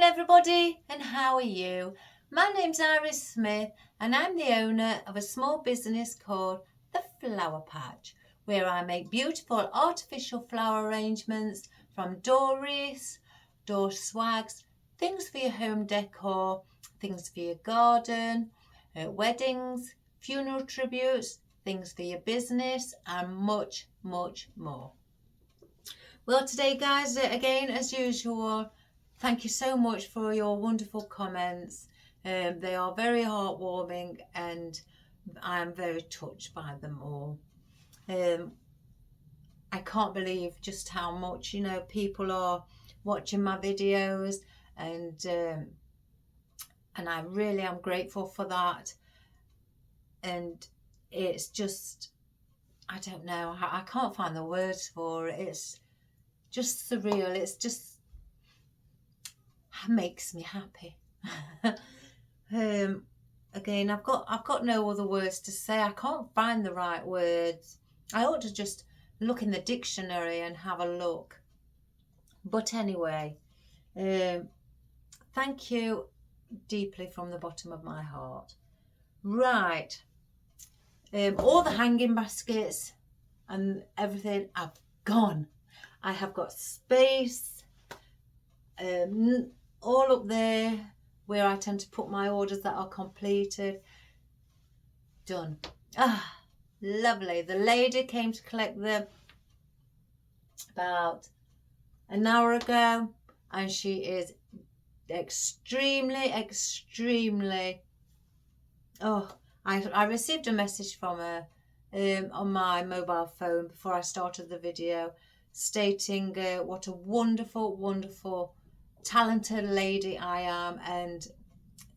everybody, and how are you? My name's Iris Smith and I'm the owner of a small business called The Flower Patch, where I make beautiful artificial flower arrangements from door wreaths, door swags, things for your home decor, things for your garden, weddings, funeral tributes, things for your business, and much, much more. Well, today, guys, again, as usual, thank you so much for your wonderful comments. They are very heartwarming and I am very touched by them all. I can't believe just how much, people are watching my videos, and I really am grateful for that. And it's just, I don't know, I can't find the words for it. It's just surreal. It's just makes me happy. Again, I've got no other words to say. I can't find the right words. I ought to just look in the dictionary and have a look. But anyway, thank you deeply from the bottom of my heart. Right, all the hanging baskets and everything have gone. I have got space all up there where I tend to put my orders that are completed. Done. Ah, lovely. The lady came to collect them about an hour ago, and she is extremely I received a message from her on my mobile phone before I started the video, stating what a wonderful talented lady I am, and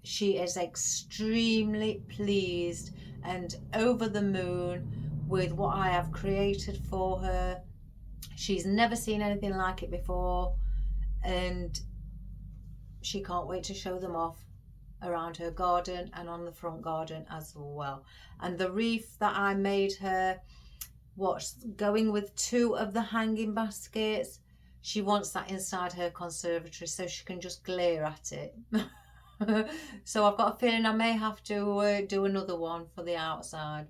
she is extremely pleased and over the moon with what I have created for her. She's never seen anything like it before, and she can't wait to show them off around her garden and on the front garden as well. And the wreath that I made her, what's going with 2 of the hanging baskets, she wants that inside her conservatory so she can just glare at it. So I've got a feeling I may have to do another one for the outside.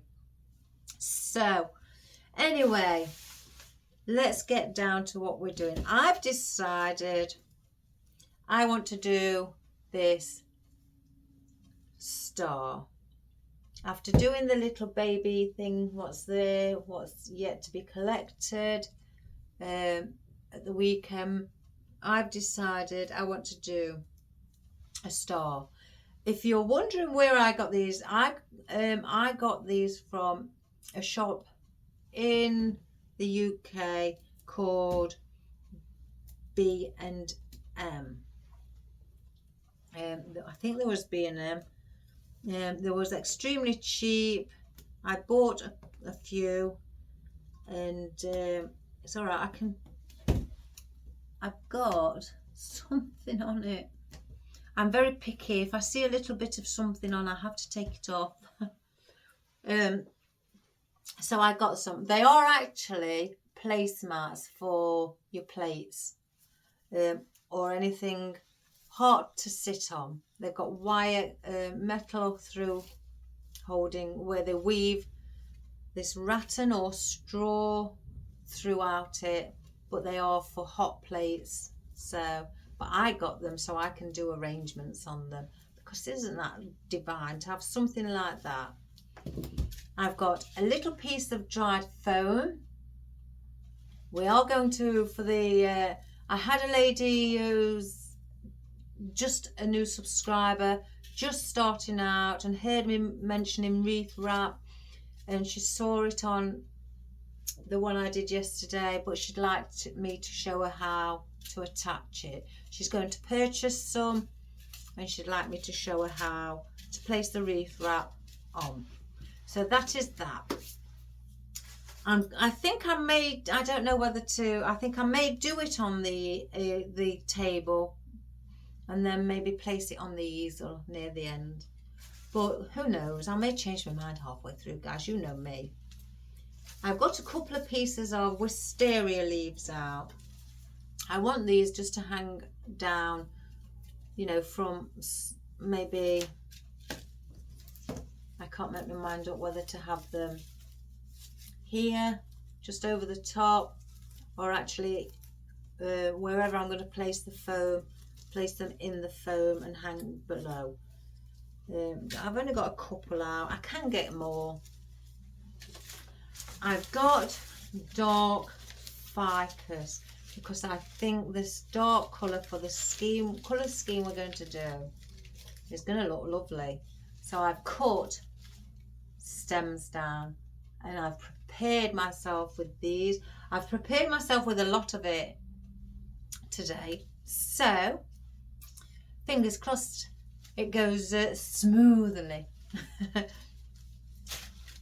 So anyway, let's get down to what we're doing. I've decided I want to do this star. After doing the little baby thing, what's there, what's yet to be collected, at the weekend, I've decided I want to do a star. If you're wondering where I got these, I got these from a shop in the UK called B&M. I think there was B&M. There was extremely cheap. I bought a few, and it's all right. I've got something on it. I'm very picky. If I see a little bit of something on, I have to take it off. So I got some. They are actually placemats for your plates, or anything hot to sit on. They've got wire, metal through holding, where they weave this rattan or straw throughout it, but they are for hot plates. So, but I got them so I can do arrangements on them, because isn't that divine to have something like that? I've got a little piece of dried foam. We are going to, for the, I had a lady who's just a new subscriber, just starting out, and heard me mentioning wreath wrap, and she saw it on the one I did yesterday, but she'd like me to show her how to attach it. She's going to purchase some, and she'd like me to show her how to place the wreath wrap on. So that is that. I think I may, I don't know whether to, I think I may do it on the table, and then maybe place it on the easel near the end. But who knows, I may change my mind halfway through, guys, you know me. I've got a couple of pieces of wisteria leaves out. I want these just to hang down you know, from maybe, I can't make my mind up whether to have them here, just over the top, or actually wherever I'm going to place the foam, place them in the foam and hang below. I've only got a couple out. I can get more. I've got dark ficus because I think this dark colour for the colour scheme we're going to do is going to look lovely. So I've cut stems down and I've prepared myself with these. I've prepared myself with a lot of it today, so fingers crossed it goes smoothly.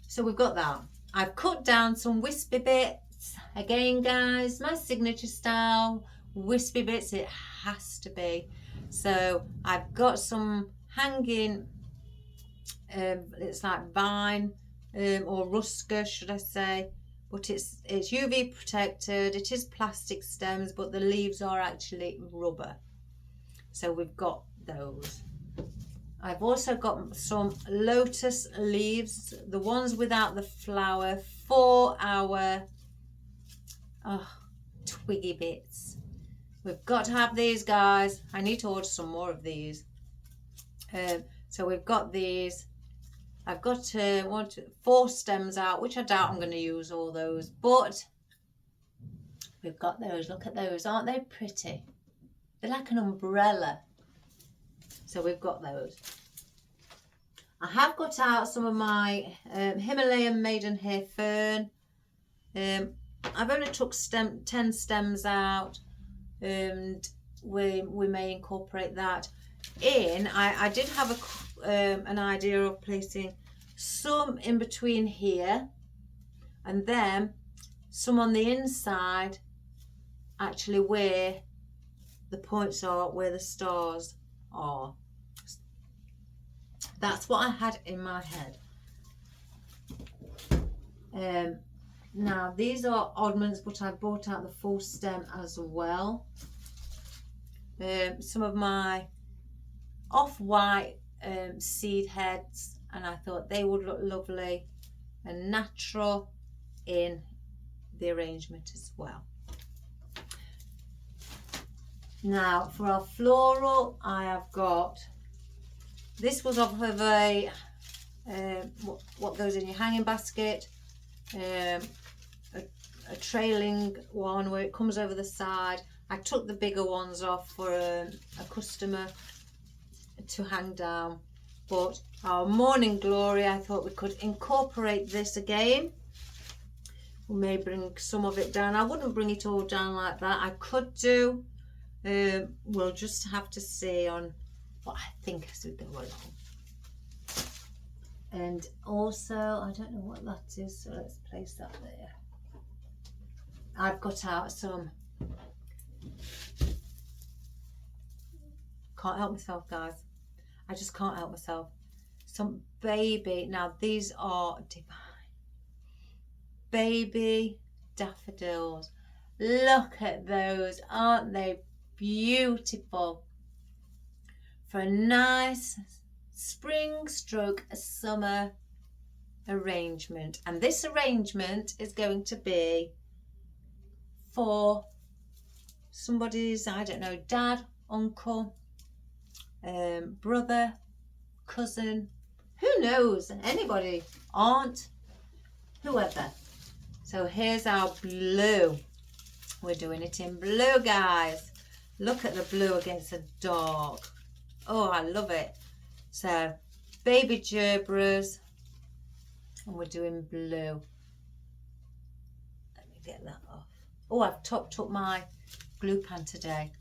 So we've got that. I've cut down some wispy bits again, guys, my signature style wispy bits, it has to be. So I've got some hanging, it's like vine or ruscus, should I say, but it's UV protected. It is plastic stems, but the leaves are actually rubber. So we've got those. I've also got some lotus leaves, the ones without the flower, for our twiggy bits. We've got to have these, guys. I need to order some more of these. So we've got these. I've got 4 stems out, which I doubt I'm going to use all those, but we've got those. Look at those, aren't they pretty? They're like an umbrella. So we've got those. I have got out some of my Himalayan maidenhair fern. I've only took 10 stems out, and we may incorporate that in. I did have an idea of placing some in between here, and then some on the inside, actually where the points are, where the stars are. That's what I had in my head. Now these are oddments, but I bought out the full stem as well. Some of my off-white seed heads, and I thought they would look lovely and natural in the arrangement as well. Now for our floral, I have got, this was off of a what goes in your hanging basket, a trailing one where it comes over the side. I took the bigger ones off for a customer to hang down, but our morning glory, I thought we could incorporate this again. We may bring some of it down. I wouldn't bring it all down like that. I could do, we'll just have to see on what I think as we go along. And also, I don't know what that is, so let's place that there. I've got out some, can't help myself, guys. I just can't help myself. Some baby, now these are divine. Baby daffodils. Look at those, aren't they beautiful? For a nice spring stroke summer arrangement. And this arrangement is going to be for somebody's, I don't know, dad, uncle, brother, cousin, who knows, anybody, aunt, whoever. So here's our blue. We're doing it in blue, guys. Look at the blue against the dark. Oh, I love it. So baby gerberas, and we're doing blue. Let me get that off. Oh, I've topped up my glue pan today.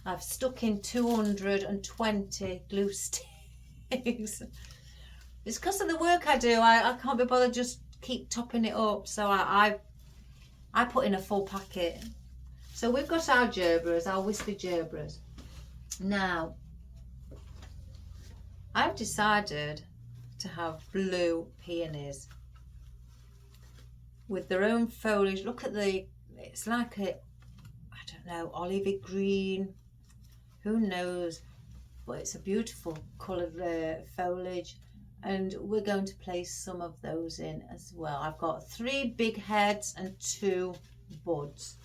I've stuck in 220 glue sticks. It's because of the work I do. I can't be bothered just keep topping it up. So I put in a full packet. So we've got our gerberas, our wispy gerberas. Now, I've decided to have blue peonies with their own foliage. Look at it's like a, I don't know, olivey green. Who knows? but it's a beautiful coloured foliage, and we're going to place some of those in as well. I've got 3 big heads and 2 buds.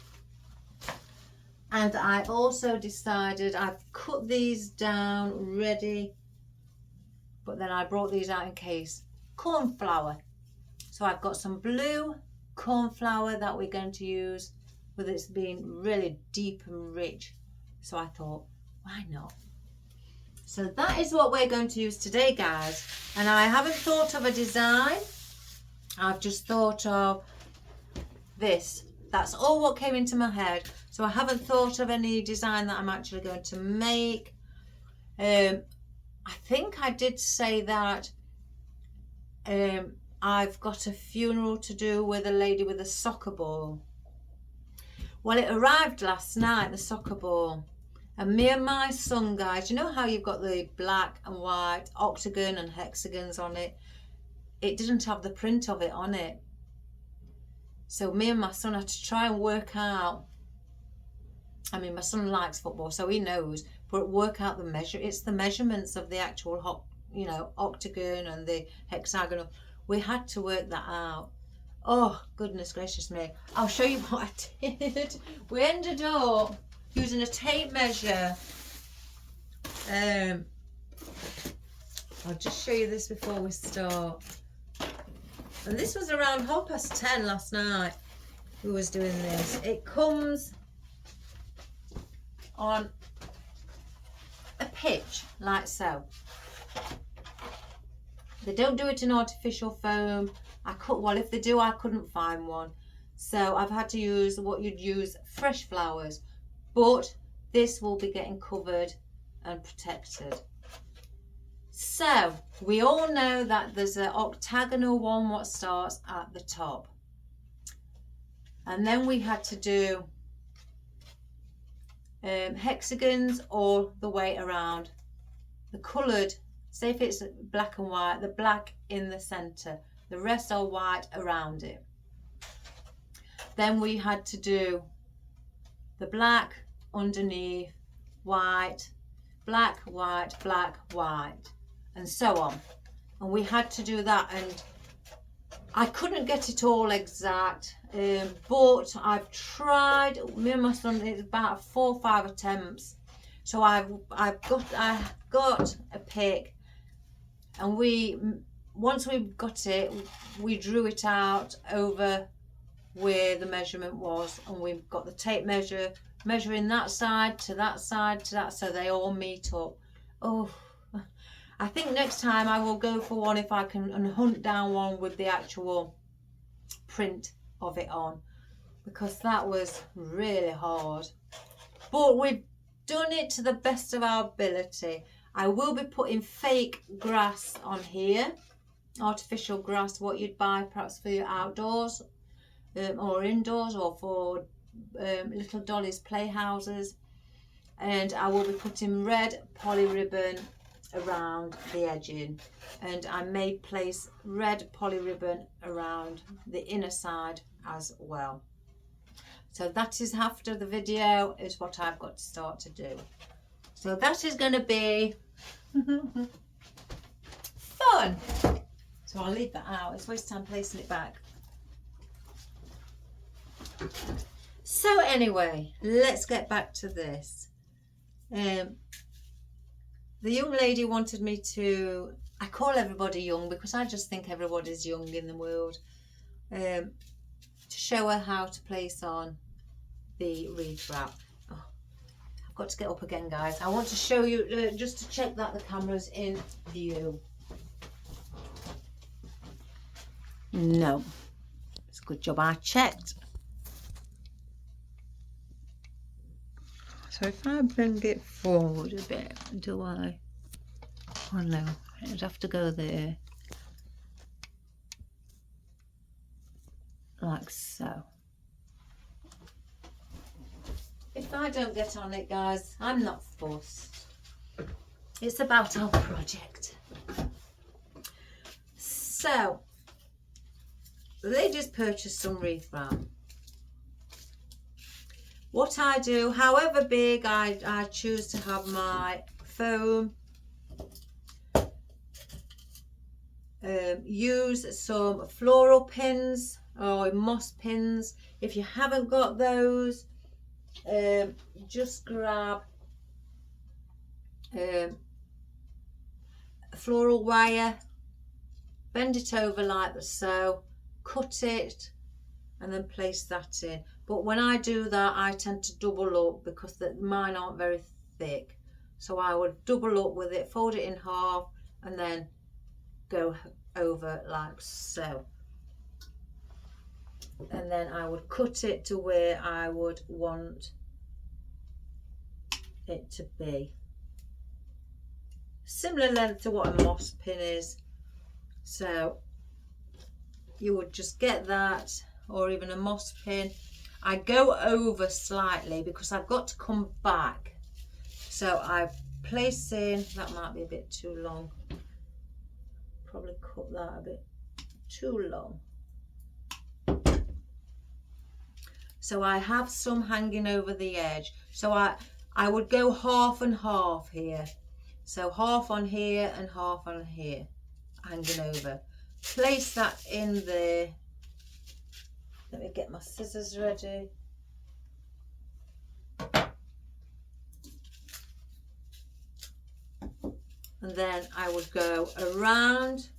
And I also decided, I've cut these down ready, but then I brought these out in case. Cornflower. So I've got some blue cornflower that we're going to use, with it's being really deep and rich. So I thought, why not? So that is what we're going to use today, guys. And I haven't thought of a design. I've just thought of this. That's all what came into my head. So I haven't thought of any design that I'm actually going to make. I think I did say that I've got a funeral to do with a lady with a soccer ball. Well, it arrived last night, the soccer ball. And me and my son, guys, you know how you've got the black and white octagon and hexagons on it? It didn't have the print of it on it. So me and my son had to try and work out. I mean, my son likes football, so he knows, but work out the measure. It's the measurements of the actual, you know, octagon and the hexagonal. We had to work that out. Oh, goodness gracious me. I'll show you what I did. We ended up using a tape measure. I'll just show you this before we start. And this was around 10:30 last night. We was doing this. It comes on a pitch like so. They don't do it in artificial foam. Well, if they do, I couldn't find one. So I've had to use what you'd use, fresh flowers. But this will be getting covered and protected. So we all know that there's an octagonal one what starts at the top. And then we had to do hexagons all the way around. The coloured, say if it's black and white, the black in the centre. The rest are white around it. Then we had to do the black underneath, white, black, white, black, white, and so on. And we had to do that, and I couldn't get it all exact, but I've tried. Me and my son, it's about 4 or 5 attempts. So I got a pick, and once we got it, we drew it out over where the measurement was, and we've got the tape measure measuring that side to that side to that, so they all meet up. Oh, I think next time I will go for one if I can, and hunt down one with the actual print of it on, because that was really hard. But we've done it to the best of our ability. I will be putting fake grass on here, artificial grass, what you'd buy perhaps for your outdoors or indoors, or for little dollies playhouses. And I will be putting red poly ribbon around the edging, and I may place red poly ribbon around the inner side as well. So that is after the video is what I've got to start to do. So that is going to be fun. So I'll leave that out. It's waste time placing it back. So anyway, let's get back to this. The young lady wanted me to, I call everybody young because I just think everybody's young in the world, to show her how to place on the wreath wrap. Oh, I've got to get up again, guys. I want to show you, just to check that the camera's in view. No, it's a good job I checked. So if I bring it forward a bit, do I? Oh no, I'd have to go there. Like so. If I don't get on it, guys, I'm not fussed. It's about our project. So, the ladies purchased some wreath wrap. What I do, however big I choose to have my foam. Use some floral pins or moss pins. If you haven't got those, just grab floral wire, bend it over like so, cut it, and then place that in. But when I do that, I tend to double up because mine aren't very thick. So I would double up with it, fold it in half, and then go over like so. And then I would cut it to where I would want it to be. Similar length to what a moss pin is. So you would just get that, or even a moss pin. I go over slightly because I've got to come back. So I place in, that might be a bit too long. Probably cut that a bit too long. So I have some hanging over the edge. So I would go half and half here. So half on here and half on here, hanging over. Place that in there. Let me get my scissors ready. And then I would go around.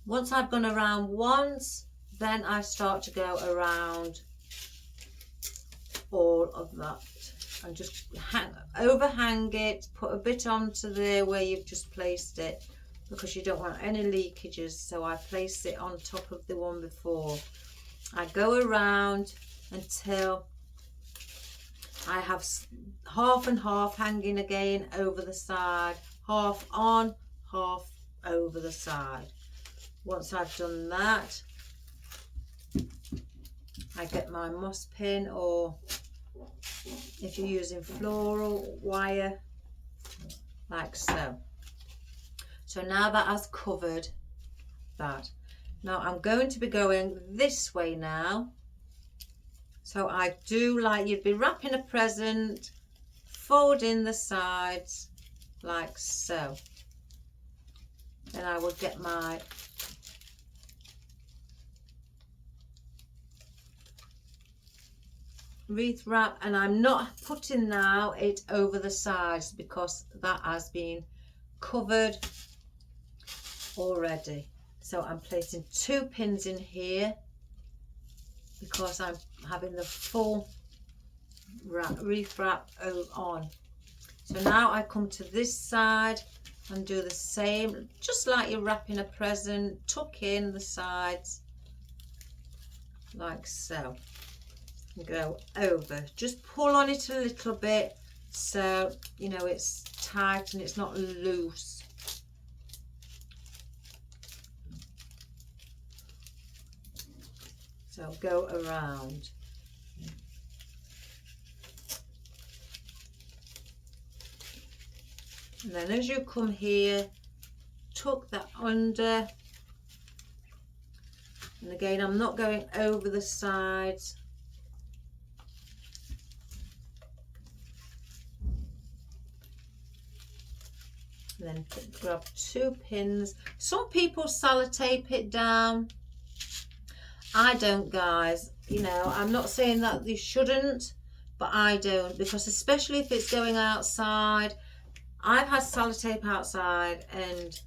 Once I've gone around once, then I start to go around all of that and just overhang it, put a bit onto there where you've just placed it because you don't want any leakages. So I place it on top of the one before. I go around until I have half and half hanging again over the side, half on, half over the side. Once I've done that, I get my moss pin, or if you're using floral wire, like so. So now that has covered that. Now I'm going to be going this way now. So I do like you'd be wrapping a present, fold in the sides like so. Then I would get my wreath wrap, and I'm not putting now it over the sides because that has been covered already. So I'm placing 2 pins in here because I'm having the full wreath wrap on. So now I come to this side and do the same, just like you're wrapping a present. Tuck in the sides like so. Go over, just pull on it a little bit so you know it's tight and it's not loose. So go around. And then as you come here, tuck that under. And again, I'm not going over the sides. And then grab 2 pins. Some people sellotape it down. I don't, guys. You know, I'm not saying that you shouldn't, but I don't, because especially if it's going outside. I've had sellotape outside and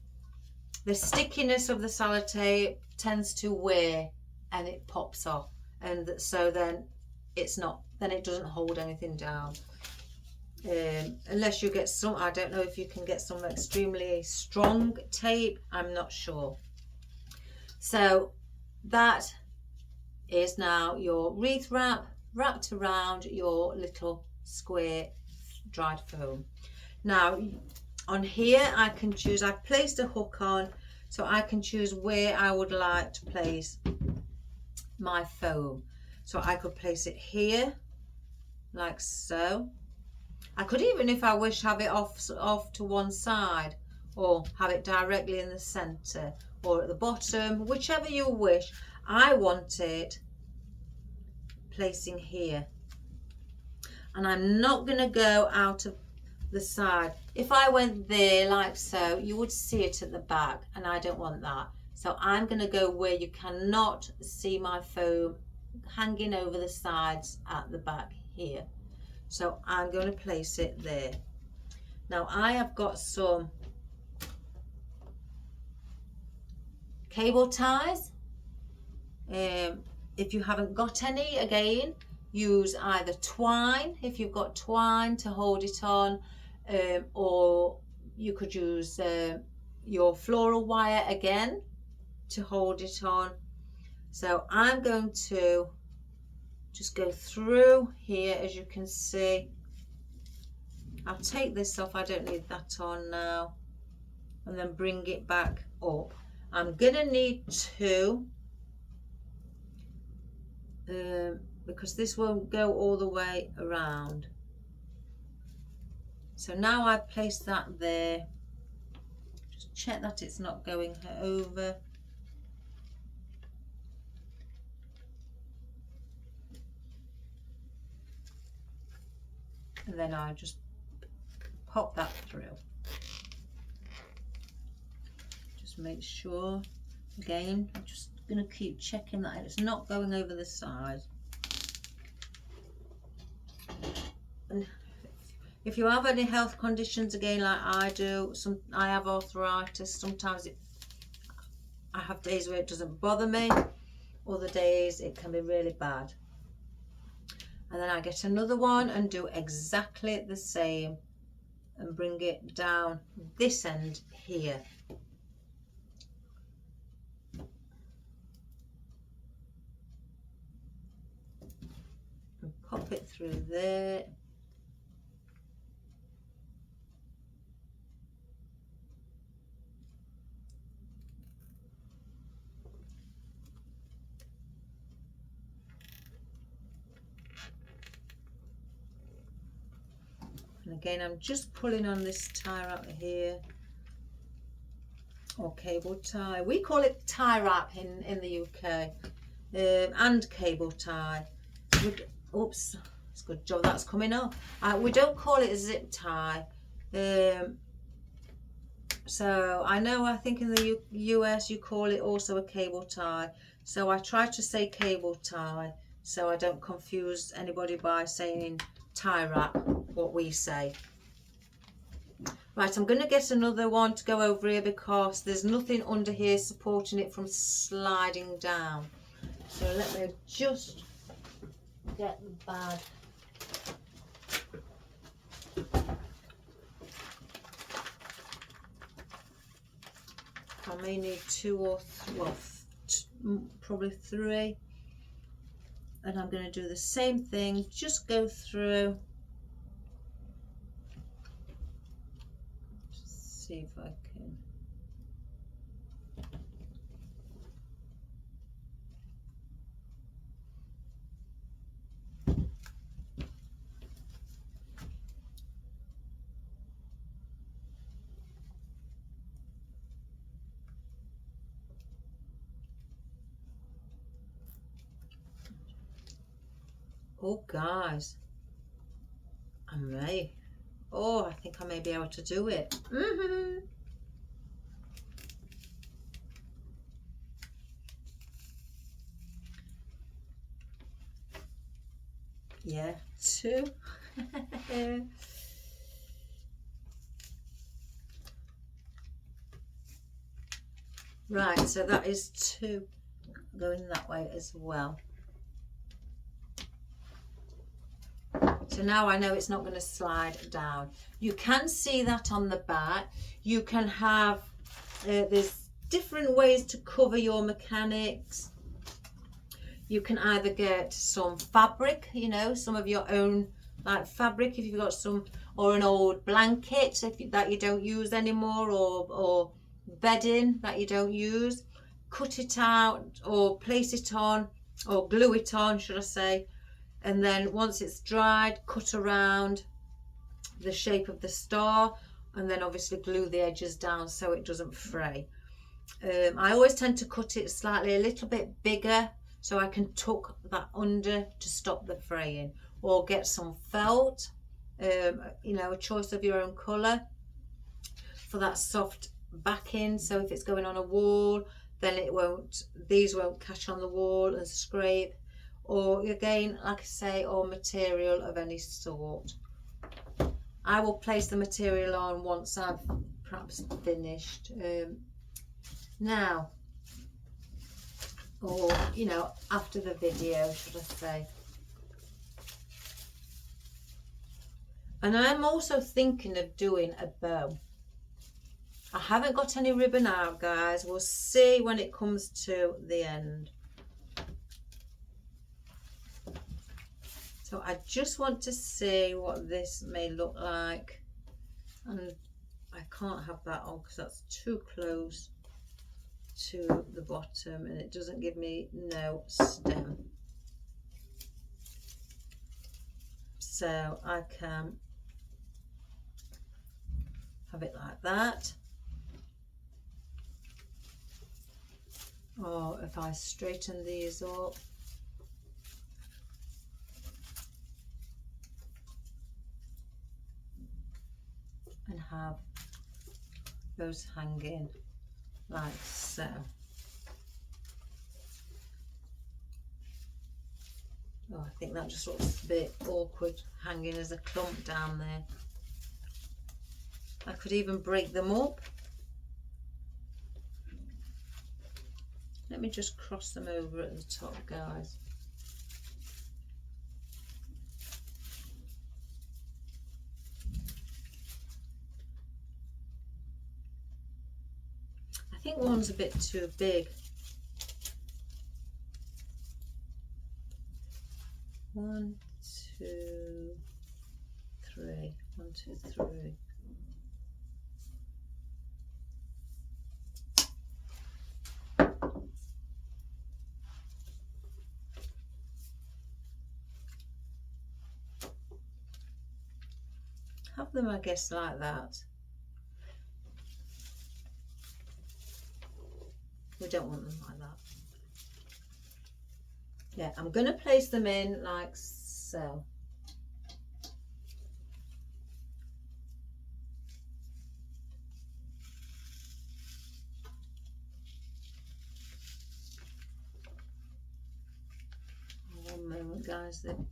the stickiness of the sellotape tends to wear and it pops off, and so then it's not, then it doesn't hold anything down. Unless you get some, I don't know if you can get some extremely strong tape, I'm not sure. So that is now your wreath wrap wrapped around your little square dried foam. Now on here I can choose, I've placed a hook on, so I can choose where I would like to place my foam. So I could place it here like so. I could even, if I wish, have it off to one side, or have it directly in the center or at the bottom, whichever you wish. I want it placing here. And I'm not going to go out of the side. If I went there like so, you would see it at the back, and I don't want that. So I'm going to go where you cannot see my foam hanging over the sides at the back here. So I'm going to place it there. Now I have got some cable ties. If you haven't got any, again, use either twine if you've got twine to hold it on, or you could use your floral wire again to hold it on. So I'm going to just go through here, as you can see. I'll take this off, I don't need that on now, and then bring it back up. I'm gonna need two, because this won't go all the way around. So now I've placed that there. Just check that it's not going over. And then I just pop that through. Just make sure, again, I'm just going to keep checking that it's not going over the side. And if you have any health conditions, again, like I do, I have arthritis, sometimes I have days where it doesn't bother me, other days it can be really bad. And then I get another one and do exactly the same and bring it down this end here. And pop it through there. And again, I'm just pulling on this tie wrap here, or cable tie. We call it tie wrap in the UK, and cable tie. Oops, it's a good job that's coming off. We don't call it a zip tie. So I think in the US you call it also a cable tie. So I try to say cable tie so I don't confuse anybody by saying tie wrap, what we say. Right, I'm going to get another one to go over here because there's nothing under here supporting it from sliding down. So let me just get the bag. I may need two or probably three. And I'm going to do the same thing, just go through. Just see if I can. Oh guys, I think I may be able to do it. Yeah, two. Right, so that is two going that way as well. So now I know it's not going to slide down. You can see that on the back. You can have, there's different ways to cover your mechanics. You can either get some fabric, some of your own like fabric if you've got some, or an old blanket that you don't use anymore, or bedding that you don't use. Cut it out or place it on, or glue it on, should I say. And then once it's dried, cut around the shape of the star, and then obviously glue the edges down so it doesn't fray. I always tend to cut it slightly a little bit bigger so I can tuck that under to stop the fraying, or get some felt, you know, a choice of your own colour for that soft backing, so if it's going on a wall then it won't, these won't catch on the wall and scrape, or again, like I say, or material of any sort. I will place the material on once I've perhaps finished now, or you know, after the video, should I say. And I'm also thinking of doing a bow. I haven't got any ribbon out, guys. We'll see when it comes to the end. So I just want to see what this may look like. And I can't have that on because that's too close to the bottom and it doesn't give me no stem. So I can have it like that. Or if I straighten these up, and have those hanging like so. Oh, I think that just looks a bit awkward hanging as a clump down there. I could even break them up. Let me just cross them over at the top, guys. I think one's a bit too big. 1, 2, 3. 1, 2, 3. Have them, I guess, like that. We don't want them like that. Yeah, I'm going to place them in like so. One moment, guys. Then.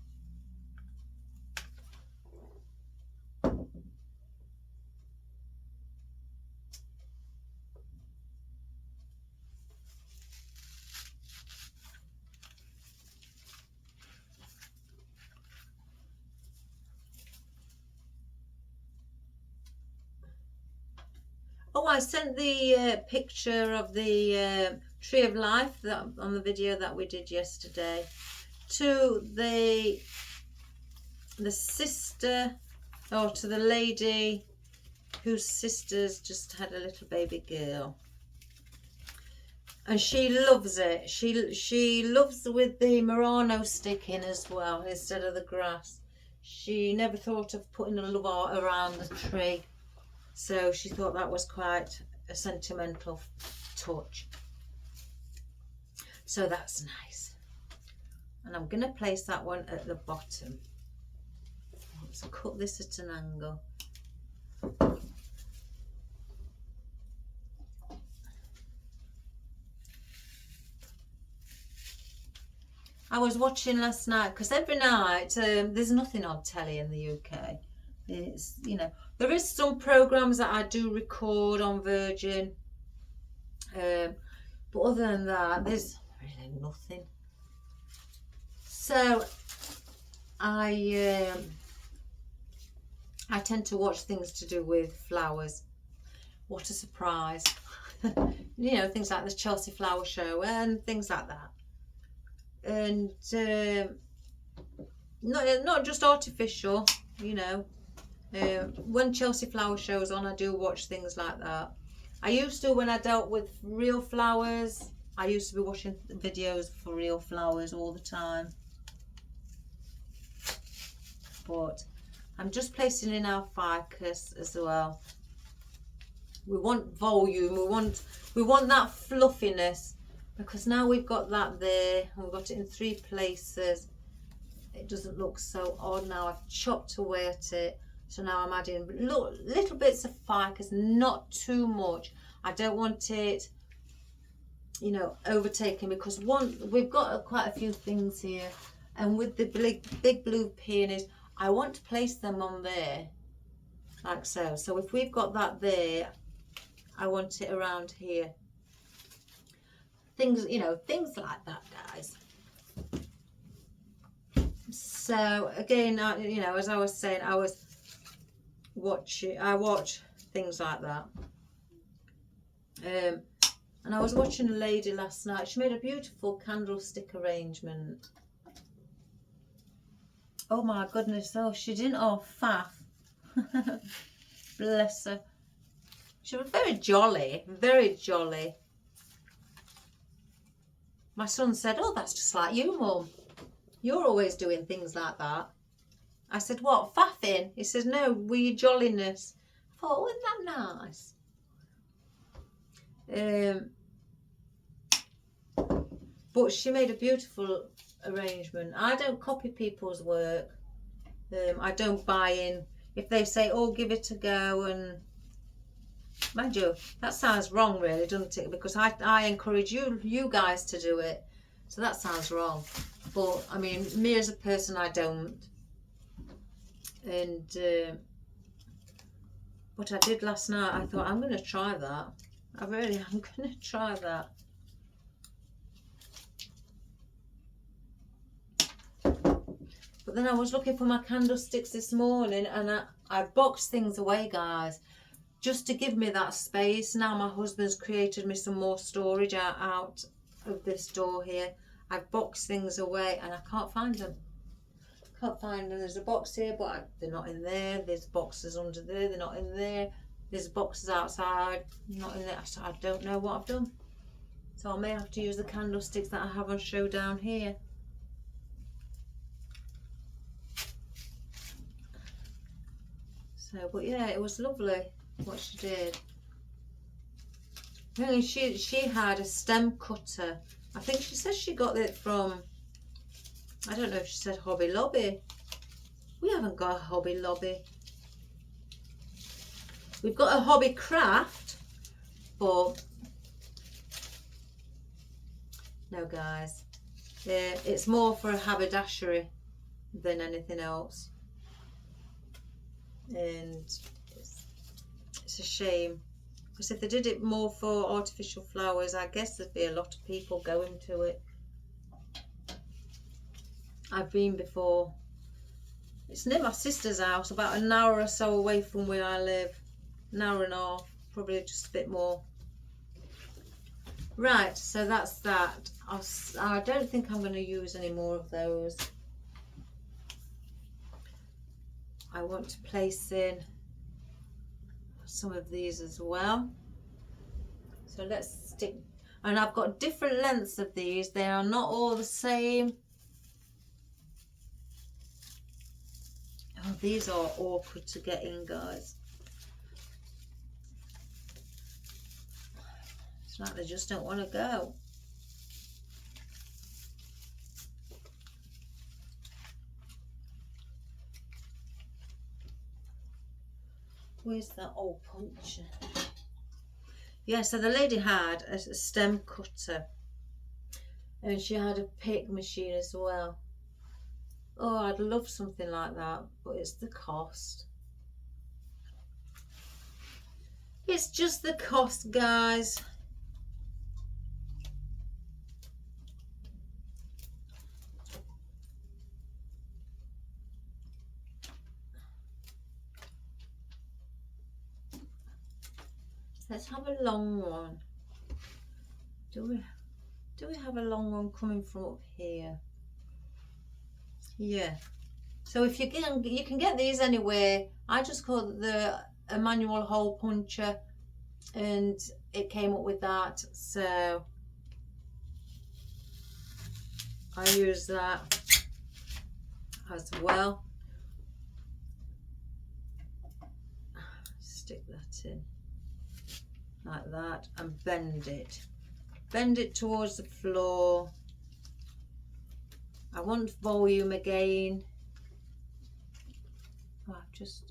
Oh, I sent the picture of the tree of life that on the video that we did yesterday to the sister, or to the lady whose sisters just had a little baby girl, and she loves it. She loves with the Murano stick in as well instead of the grass. She never thought of putting a love art around the tree. So she thought that was quite a sentimental touch. So that's nice. And I'm going to place that one at the bottom. So cut this at an angle. I was watching last night, because every night there's nothing on telly in the UK. It's, you know, there is some programs that I do record on Virgin, but other than that there's really nothing. So I tend to watch things to do with flowers. What a surprise. You know, things like the Chelsea Flower Show and things like that, and not just artificial, you know. When Chelsea Flower Show's on, I do watch things like that. I used to, when I dealt with real flowers, I used to be watching videos for real flowers all the time. But I'm just placing in our ficus as well. We want volume. We want that fluffiness. because now we've got that there and we've got it in 3 places, it doesn't look so odd. Now I've chopped away at it, so now I'm adding little bits of ficus, not too much. I don't want it, you know, overtaken, because we've got quite a few things here, and with the big blue peonies, I want to place them on there like so. So if we've got that there, I want it around here. Things, you know, things like that, guys. So again, you know, as I was saying, I watch things like that. And I was watching a lady last night. She made a beautiful candlestick arrangement. Oh my goodness, oh, she didn't, oh, faff. Bless her. She was very jolly, very jolly. My son said, oh, that's just like you, Mum. You're always doing things like that. I said, what, faffing? He says, no, with your jolliness. I thought, oh, isn't that nice? But she made a beautiful arrangement. I don't copy people's work. I don't buy in. If they say, oh, give it a go, and mind you, that sounds wrong really, doesn't it? Because I encourage you guys to do it. So that sounds wrong. But I mean, me as a person, I don't. And what I did last night, I thought, I'm going to try that. I really am going to try that. But then I was looking for my candlesticks this morning, and I boxed things away, guys, just to give me that space. Now my husband's created me some more storage out of this door here. I've boxed things away and I can't find them. Can't find them. There's a box here, but they're not in there. There's boxes under there, they're not in there. There's boxes outside, not in there. So I don't know what I've done. So I may have to use the candlesticks that I have on show down here. So, but yeah, it was lovely what she did. Really, she had a stem cutter. I think she said she got it from, I don't know if she said Hobby Lobby. We haven't got a Hobby Lobby. We've got a Hobby Craft, but no, guys. Yeah, it's more for a haberdashery than anything else. And it's a shame, because if they did it more for artificial flowers, I guess there'd be a lot of people going to it. I've been before. It's near my sister's house, about an hour or so away from where I live. An hour and a half, probably just a bit more. Right, so that's that. I don't think I'm going to use any more of those. I want to place in some of these as well. So let's stick, and I've got different lengths of these. They are not all the same. Oh, these are awkward to get in, guys. It's like they just don't want to go. Where's that old puncture? Yeah, so the lady had a stem cutter, and she had a pick machine as well. Oh, I'd love something like that, but it's the cost. It's just the cost, guys. Let's have a long one. Do we have a long one coming from up here? Yeah. So if you can get these anywhere. I just called a manual hole puncher, and it came up with that. So I use that as well. Stick that in like that and bend it. bend it towards the floor. I want volume again. Oh, that's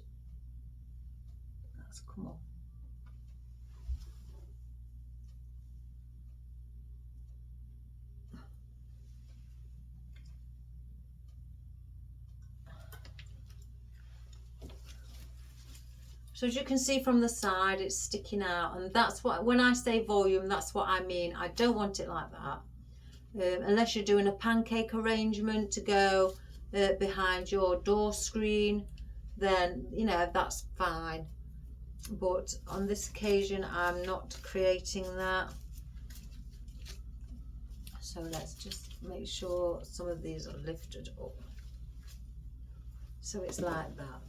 come on. So as you can see from the side, it's sticking out, and that's what, when I say volume, that's what I mean. I don't want it like that. Unless you're doing a pancake arrangement to go behind your door screen, then you know that's fine. But on this occasion, I'm not creating that. So let's just make sure some of these are lifted up. So it's like that.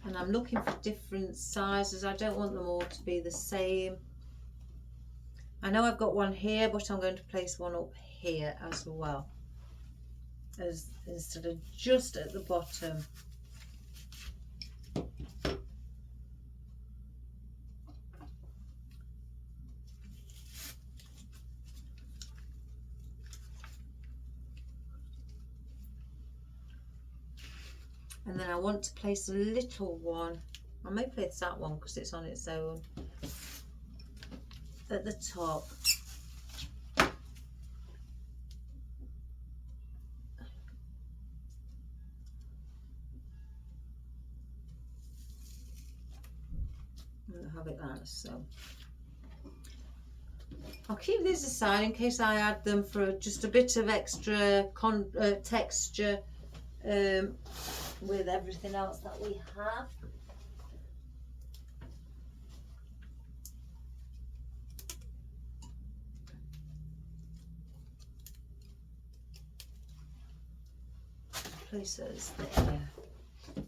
And I'm looking for different sizes. I don't want them all to be the same. I know I've got one here, but I'm going to place one up here as well, as instead of just at the bottom. And then I want to place a little one. I may place that one because it's on its own at the top. And have it like so. I'll keep these aside in case I add them for just a bit of extra texture with everything else that we have. Places there.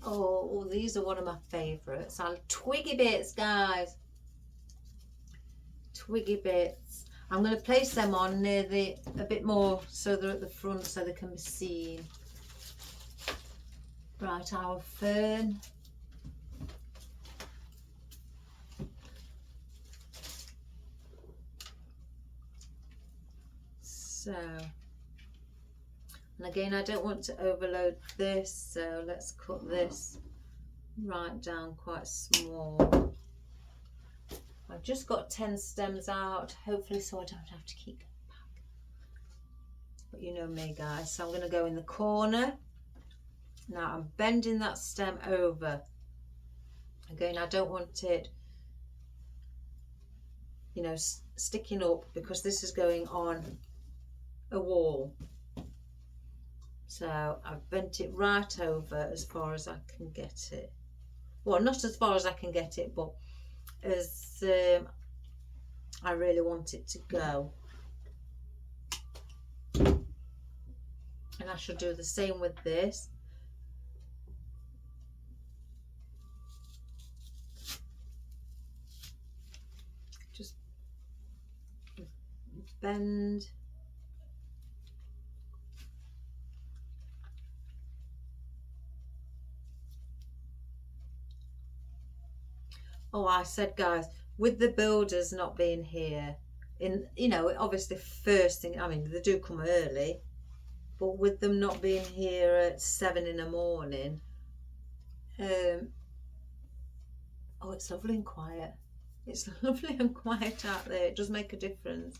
Oh, these are one of my favourites. Twiggy bits, guys. Twiggy bits. I'm going to place them on near a bit more so they're at the front so they can be seen. Right, our fern. So, and again, I don't want to overload this, so let's cut this right down quite small. I've just got 10 stems out, hopefully, so I don't have to keep going back. But you know me, guys, so I'm going to go in the corner. Now I'm bending that stem over. Again, I don't want it, you know, sticking up because this is going on a wall. So I've bent it right over as far as I can get it. Well, not as far as I can get it, but as I really want it to go. And I shall do the same with this. Just bend. Oh, I said, guys, with the builders not being here, you know, obviously first thing, I mean, they do come early, but with them not being here at 7 in the morning, oh, it's lovely and quiet. It's lovely and quiet out there. It does make a difference.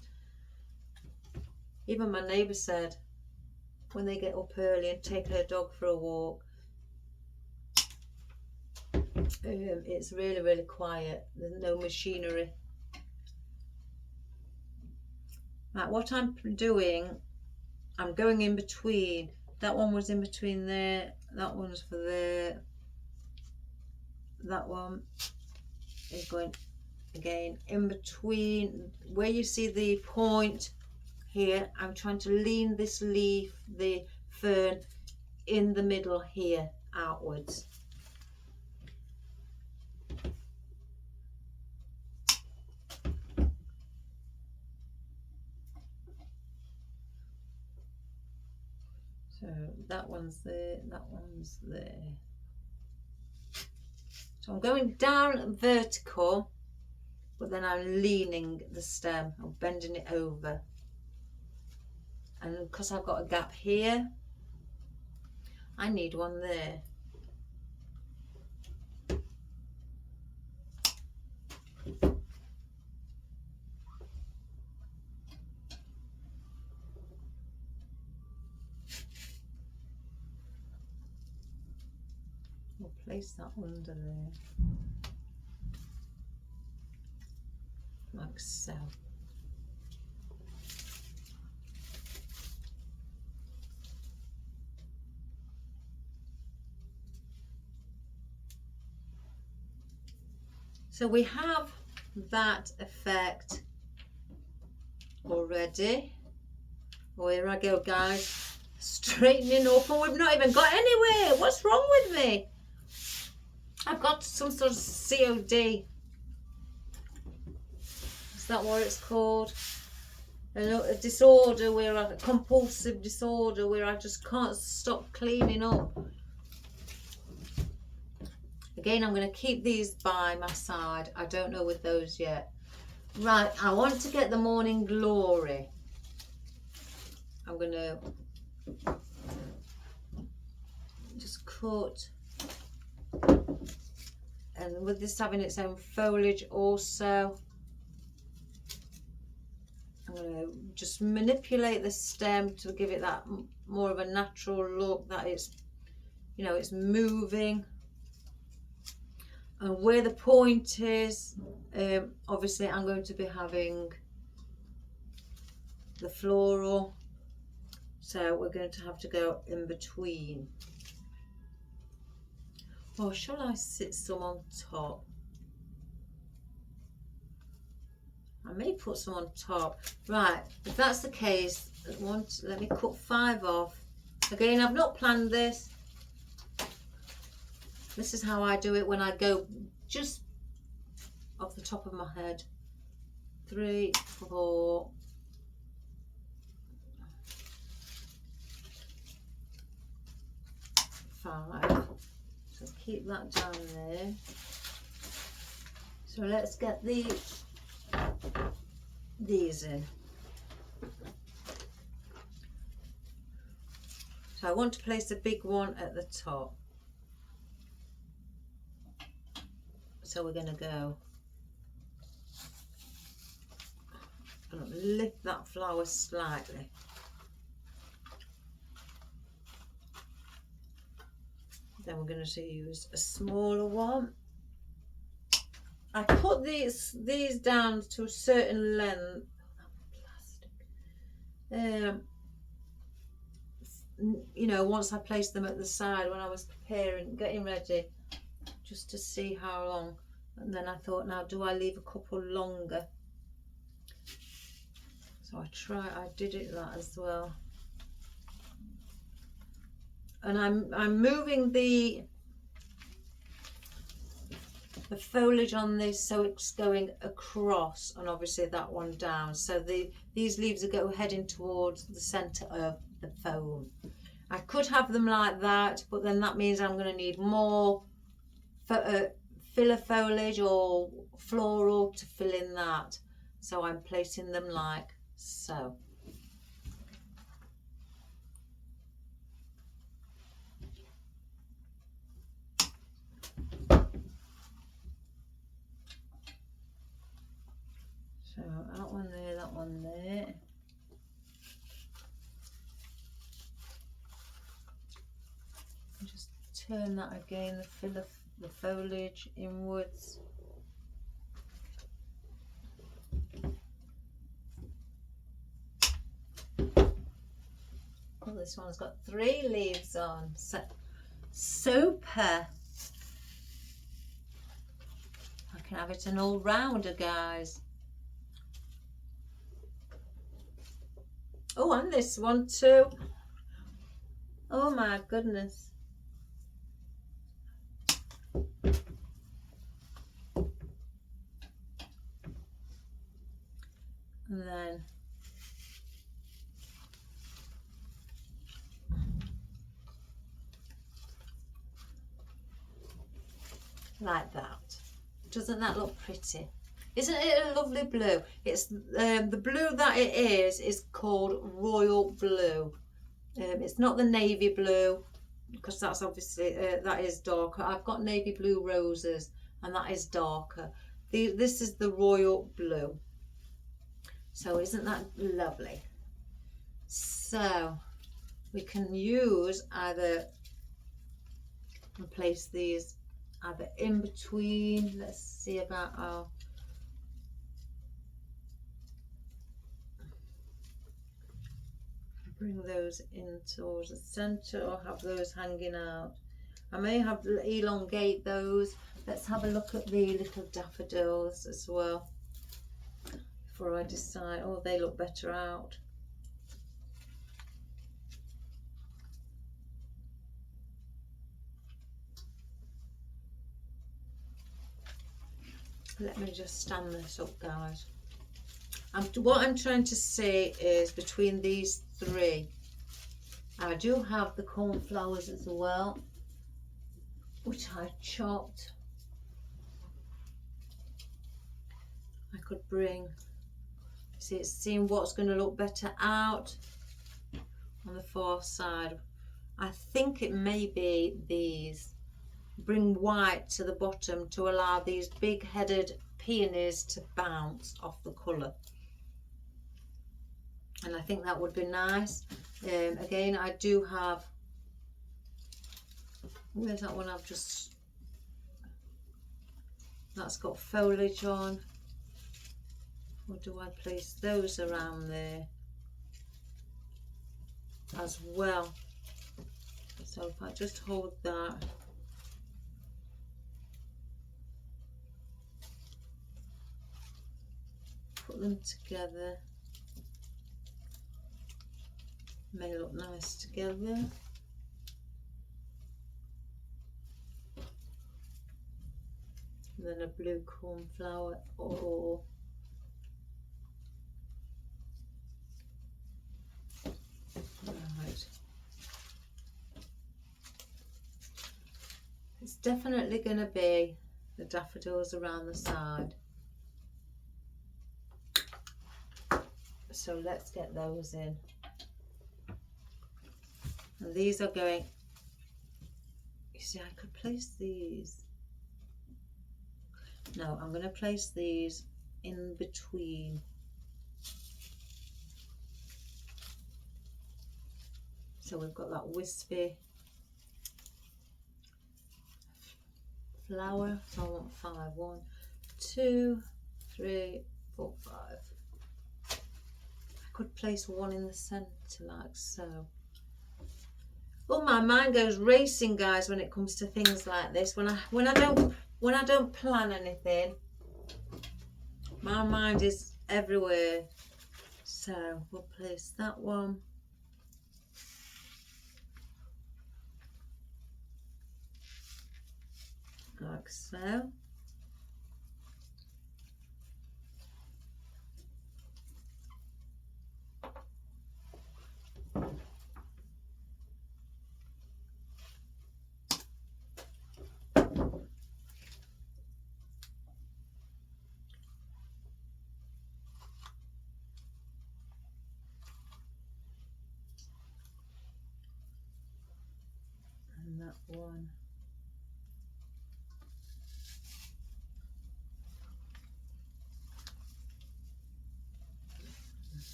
Even my neighbour said when they get up early and take her dog for a walk, it's really, really quiet. There's no machinery. Right, what I'm doing, I'm going in between. That one was in between there. That one's for there. That one is going again in between. Where you see the point here, I'm trying to lean this leaf, the fern, in the middle here, outwards. So that one's there, that one's there. So I'm going down vertical but then I'm leaning the stem, I'm bending it over. And because I've got a gap here, I need one there. We'll place that under there, like so. So we have that effect already. Oh, here I go, guys. Straightening up, and we've not even got anywhere. What's wrong with me? I've got some sort of COD. Is that what it's called? A disorder where a compulsive disorder where I just can't stop cleaning up. Again, I'm going to keep these by my side. I don't know with those yet. Right, I want to get the morning glory. I'm going to just cut. And with this having its own foliage also, I'm going to just manipulate the stem to give it that more of a natural look, that it's, you know, it's moving. And where the point is, obviously I'm going to be having the floral, so we're going to have to go in between. Or shall I sit some on top? I may put some on top. Right, if that's the case, let me cut 5 off. Again, I've not planned this. This is how I do it when I go just off the top of my head. 3, 4, 5. So keep that down there. So let's get these in. So I want to place a big one at the top. So we're going to go and lift that flower slightly. Then we're going to use a smaller one. I cut these down to a certain length. You know, once I placed them at the side when I was preparing, getting ready, just to see how long. And then I thought, now do I leave a couple longer? So I did it that as well. And I'm moving the foliage on this so it's going across, and obviously that one down. So these leaves are heading towards the centre of the foam. I could have them like that, but then that means I'm going to need more filler foliage or floral to fill in that. So I'm placing them like so. So that one there, that one there. And just turn that again, the foliage inwards. Oh, this one's got 3 leaves on. So super. I can have it an all-rounder, guys. Oh, and this one too. Oh my goodness. And then like that. Doesn't that look pretty? Isn't it a lovely blue? It's the blue that it is called royal blue. It's not the navy blue, because that's obviously that is darker. I've got navy blue roses, and that is darker. This is the royal blue. So isn't that lovely? So we can use either and place these either in between. Let's see about our bring those in towards the center, or have those hanging out. I may have to elongate those. Let's have a look at the little daffodils as well before I decide. Oh, they look better out. Let me just stand this up, guys. What I'm trying to say is between these three, I do have the cornflowers as well, which I chopped. I could bring, see, it's seeing what's going to look better out on the far side. I think it may be these. Bring white to the bottom to allow these big headed peonies to bounce off the colour. And I think that would be nice. Again, I do have, where's that one I've just, that's got foliage on. Or do I place those around there as well? So if I just hold that, put them together, may look nice together. And then a blue cornflower, or right. It's definitely going to be the daffodils around the side. So let's get those in. And these are going, you see, I could place these. No, I'm going to place these in between. So we've got that wispy flower. So I want 5. 1, 2, 3, 4, 5. I could place one in the centre like so. Oh, my mind goes racing, guys, when it comes to things like this. When I don't plan anything, my mind is everywhere. So we'll place that one. Like so. And that one.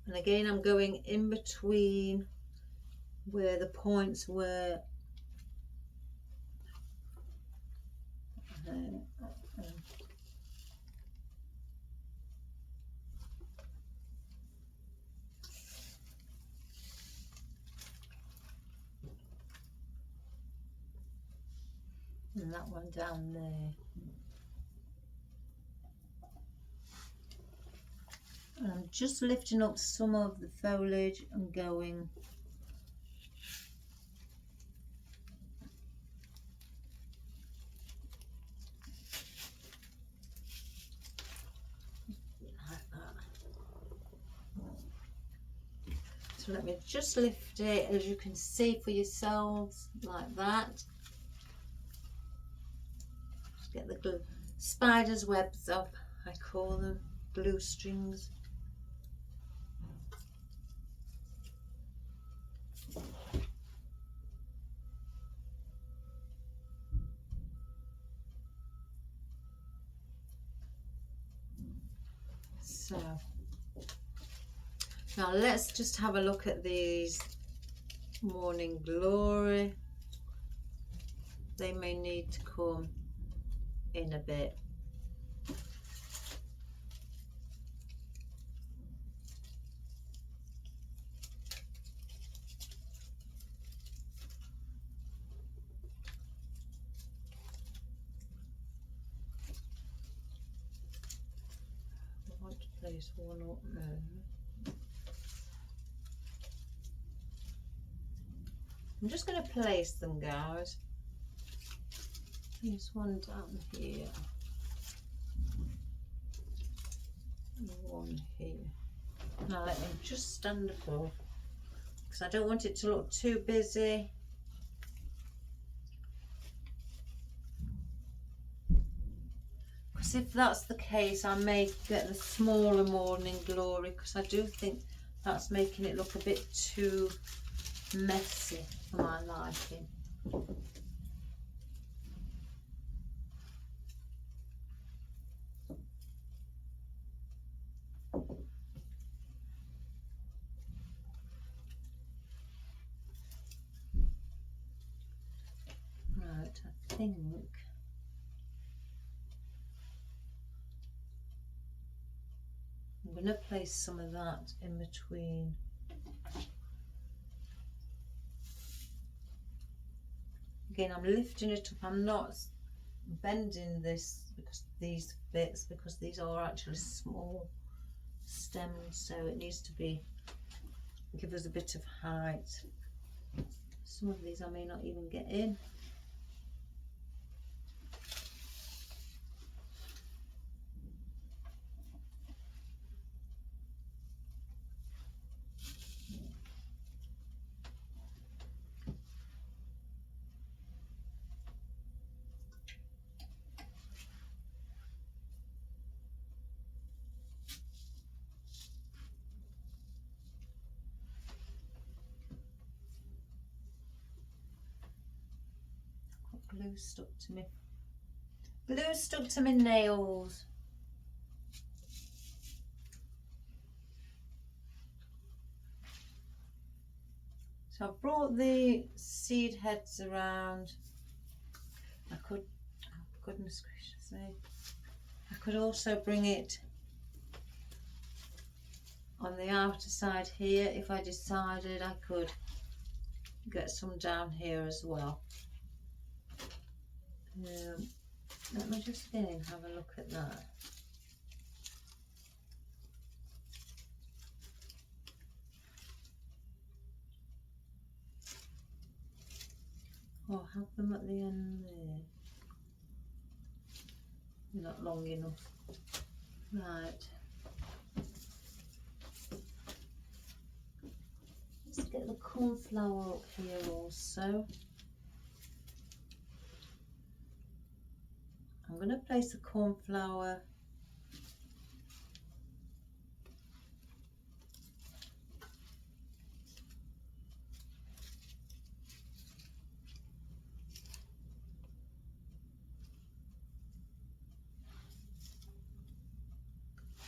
And again, I'm going in between where the points were. And that one down there. And I'm just lifting up some of the foliage and going So let me just lift it, as you can see for yourselves, like that. Just get the glue. Spider's webs up, I call them, glue strings. So now let's just have a look at these morning glory. They may need to come in a bit. I want to place one up there. I'm just going to place them, guys. There's one down here. And one here. Now let me just stand above, because I don't want it to look too busy. Because if that's the case, I may get the smaller morning glory, because I do think that's making it look a bit too messy for my liking. Right, I think I'm going to place some of that in between. Again, I'm lifting it up. I'm not bending this, because these bits, because these are actually small stems, so it needs to be, give us a bit of height. Some of these I may not even get in. Glue stuck to me. Glue stuck to my nails. So I've brought the seed heads around. I could, oh goodness gracious me, I could also bring it on the outer side here. If I decided, I could get some down here as well. Let me just again have a look at that. Oh, have them at the end there. Not long enough. Right. Let's get the cornflower up here also. I'm going to place the cornflower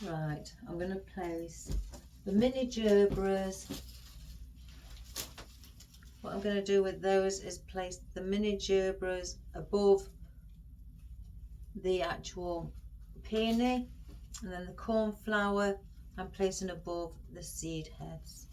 right. I'm going to place the mini gerberas. What I'm going to do with those is place the mini gerberas above the actual peony, and then the cornflower I'm placing above the seed heads.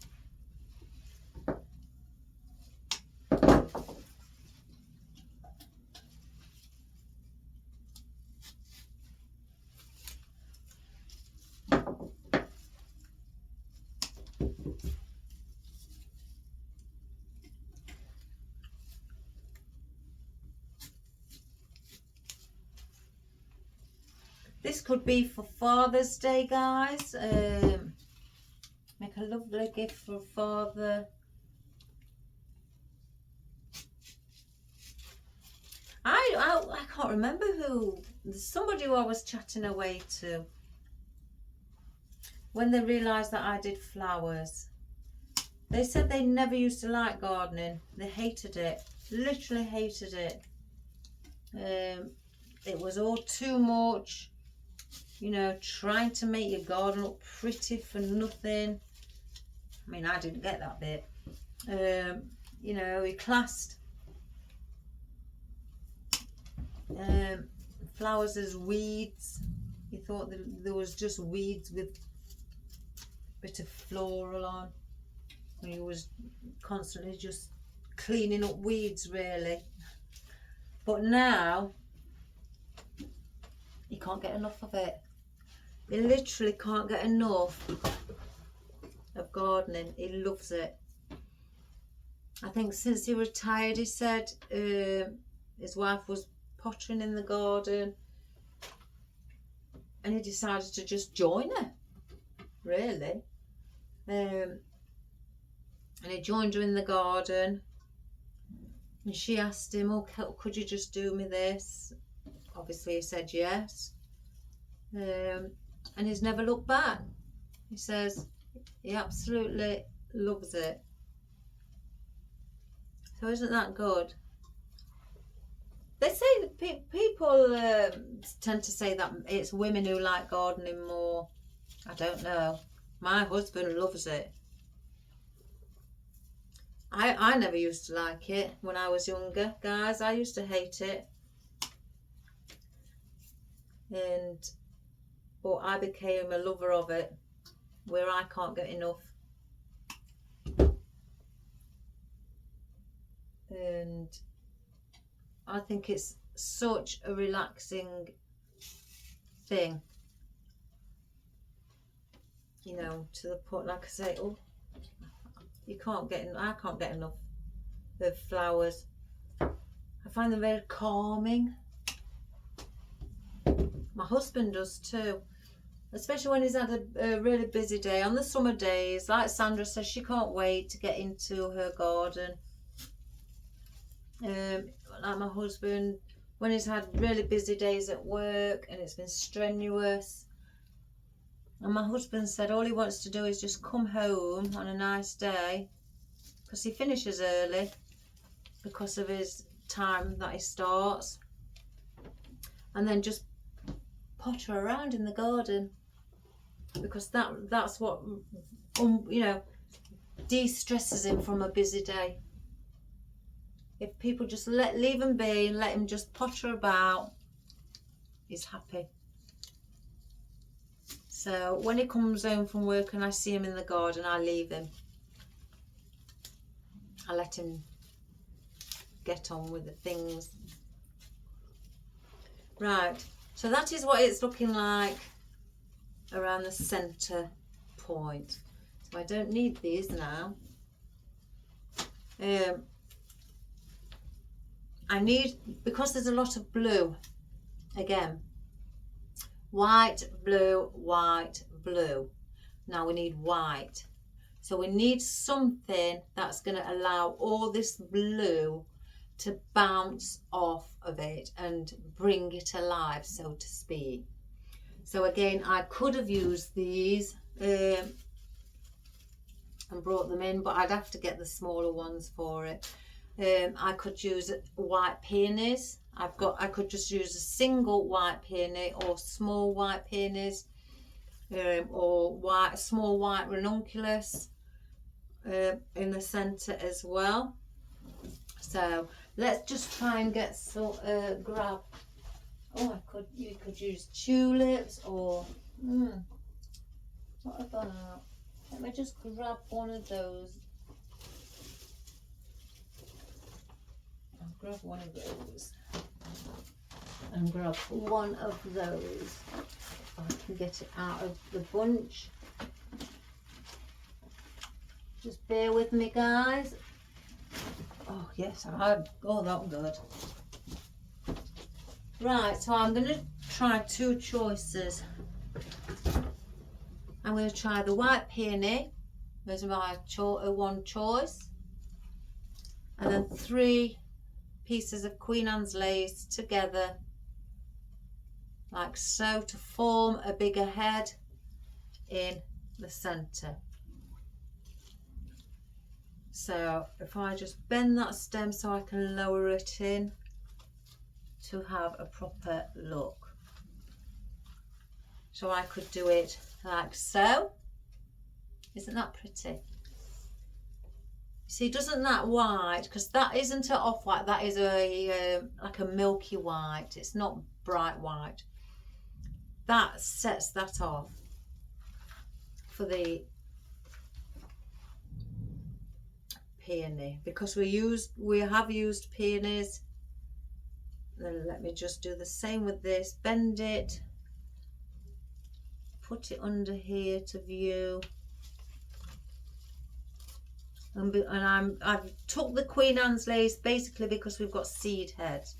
This could be for Father's Day, guys. Make make a lovely gift for father. I can't remember who. There's somebody who I was chatting away to when they realised that I did flowers. They said they never used to like gardening. They hated it, literally hated it. It was all too much, you know, trying to make your garden look pretty for nothing. I mean, I didn't get that bit. You know, he classed flowers as weeds. He thought that there was just weeds with a bit of floral on. And he was constantly just cleaning up weeds, really. But now he can't get enough of it. He literally can't get enough of gardening. He loves it. I think since he retired, he said his wife was pottering in the garden and he decided to just join her, really. And he joined her in the garden, and she asked him, oh, could you just do me this? Obviously he said yes. And he's never looked back. He says he absolutely loves it. So isn't that good? They say that people tend to say that it's women who like gardening more. I don't know. My husband loves it. I never used to like it when I was younger, guys. I used to hate it. But I became a lover of it, where I can't get enough. And I think it's such a relaxing thing, you know, to the point, like I say, oh, I can't get enough of flowers. I find them very calming. My husband does too, especially when he's had a really busy day. On the summer days, like Sandra says, she can't wait to get into her garden. Like my husband, when he's had really busy days at work and it's been strenuous, and my husband said all he wants to do is just come home on a nice day, because he finishes early because of his time that he starts, and then just potter around in the garden, because that's what you know, de-stresses him from a busy day. If people just leave him be and let him just potter about, he's happy. So when he comes home from work and I see him in the garden, I leave him. I let him get on with the things. Right, so that is what it's looking like around the centre point. So I don't need these now. I need, because there's a lot of blue, again, white, blue, white, blue. Now we need white. So we need something that's going to allow all this blue to bounce off of it and bring it alive, so to speak. So again, I could have used these and brought them in, but I'd have to get the smaller ones for it. I could use white peonies. I could just use a single white peony or small white peonies, or small white ranunculus in the centre as well. So let's just try and get grab. Oh, you could use tulips, or what about? Let me just grab one of those. I'll grab one of those and grab one of those. If I can get it out of the bunch. Just bear with me, guys. Oh yes, oh, that good. Right, so I'm going to try two choices. I'm going to try the white peony There's my one choice. And then 3 pieces of Queen Anne's lace together, like so, to form a bigger head in the centre. So if I just bend that stem so I can lower it in to have a proper look. So I could do it like so. Isn't that pretty? See, doesn't that white, because that isn't an off-white, that is a like a milky white. It's not bright white. That sets that off for the peony, because we have used peonies. Then let me just do the same with this. Bend it, put it under here to view. And I've took the Queen Anne's lace basically because we've got seed heads.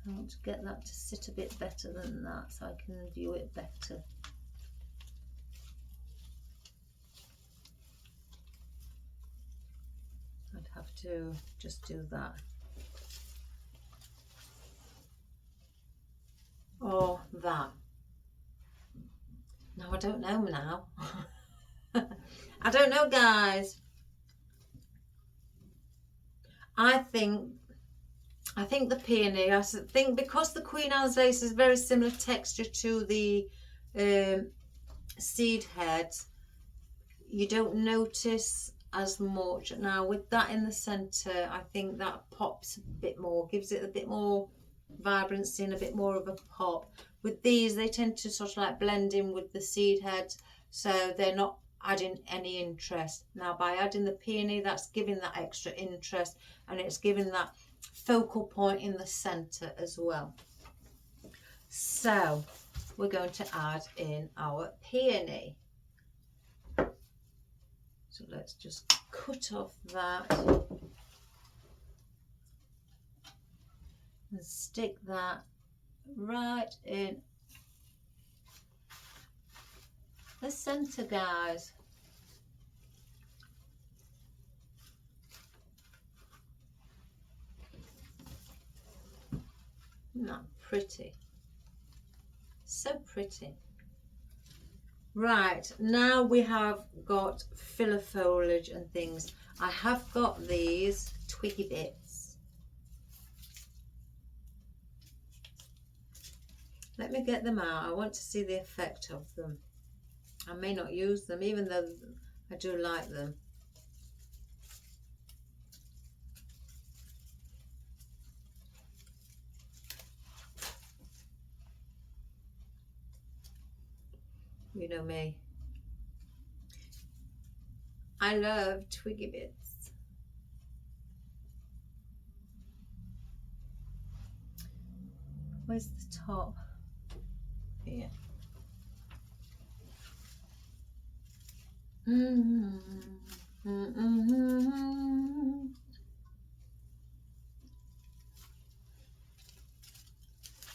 I want to get that to sit a bit better than that so I can view it better. I'd have to just do that. Or that. No, I don't know now. I don't know, guys. I think the peony, I think because the Queen Anne's lace is very similar texture to the seed heads, you don't notice as much. Now with that in the centre, I think that pops a bit more, gives it a bit more vibrancy and a bit more of a pop. With these, they tend to sort of like blend in with the seed heads, so they're not adding any interest. Now by adding the peony, that's giving that extra interest, and it's giving that focal point in the centre as well. So we're going to add in our peony. So let's just cut off that and stick that right in the centre, guys. Isn't that pretty? So pretty. Right, now we have got filler foliage and things. I have got these twiggy bits. Let me get them out. I want to see the effect of them. I may not use them, even though I do like them. You know me. I love twiggy bits. Where's the top? Here.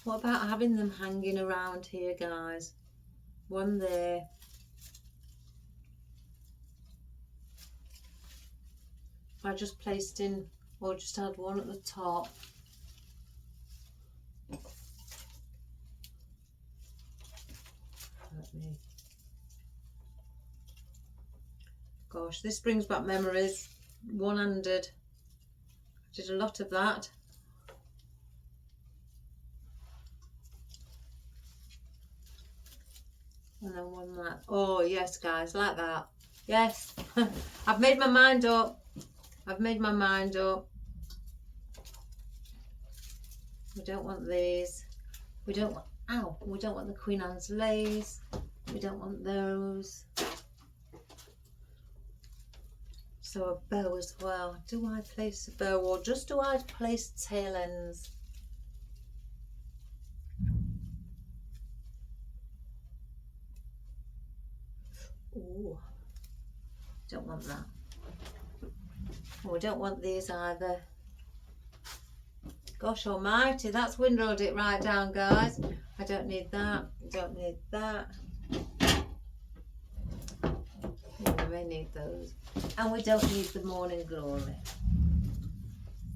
What about having them hanging around here, guys? One there. I just placed in, or just had one at the top. Gosh, this brings back memories. One-handed. Did a lot of that. And then one like, oh yes, guys, like that. Yes. I've made my mind up. I've made my mind up. We don't want these. We don't want, ow, we don't want the Queen Anne's lace. We don't want those. So a bow as well. Do I place a bow, or just do I place tail ends? Oh, don't want that. Oh, we don't want these either. Gosh almighty, that's windrowed it right down, guys. I don't need that. Don't need that. may need those. And we don't need the morning glory.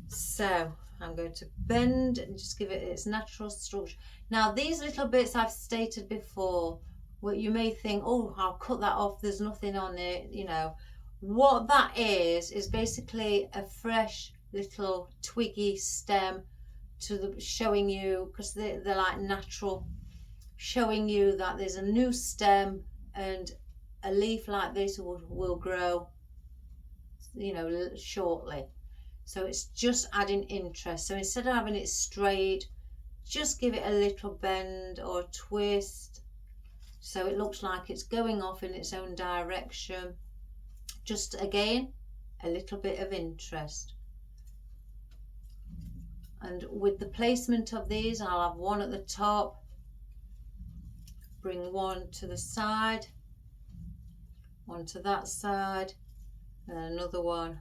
So I'm going to bend and just give it its natural structure. Now these little bits I've stated before, what you may think, oh, I'll cut that off, there's nothing on it, you know. What that is basically a fresh little twiggy stem to the showing you, because they're like natural, showing you that there's a new stem and a leaf like this will grow, you know, shortly. So it's just adding interest. So instead of having it straight, just give it a little bend or a twist so it looks like it's going off in its own direction. Just again, a little bit of interest. And with the placement of these, I'll have one at the top, bring one to the side, one to that side, and another one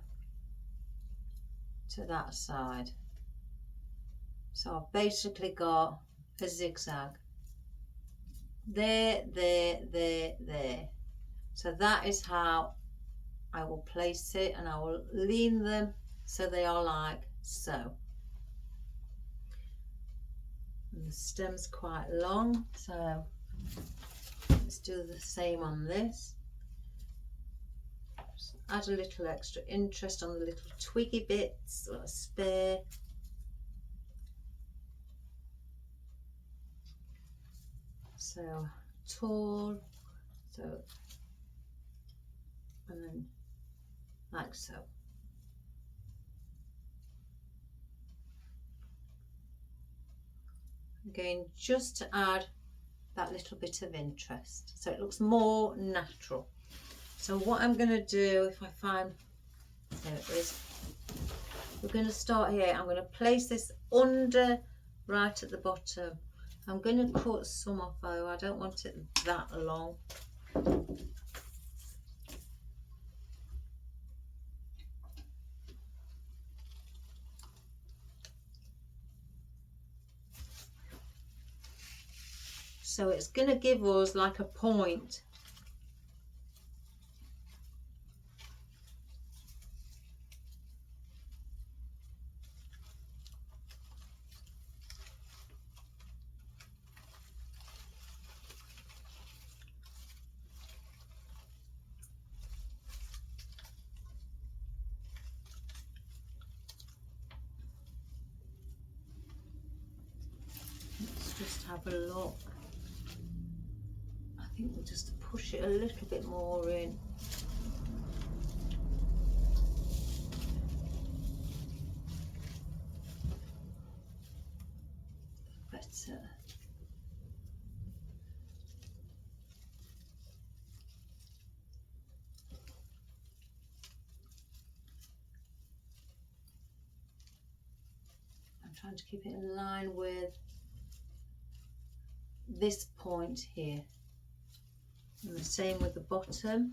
to that side. So I've basically got a zigzag there, there, there, there. So that is how I will place it, and I will lean them so they are like so. And the stem's quite long, so let's do the same on this. Just add a little extra interest on the little twiggy bits that are spare. So tall, so, and then like so. Again, just to add that little bit of interest so it looks more natural. So what I'm going to do, if I find, there it is, we're going to start here. I'm going to place this under, right at the bottom. I'm going to cut some off though, I don't want it that long. So it's going to give us like a point. Let's just have a look. I think we'll just push it a little bit more in. Better. I'm trying to keep it in line with this point here. And the same with the bottom.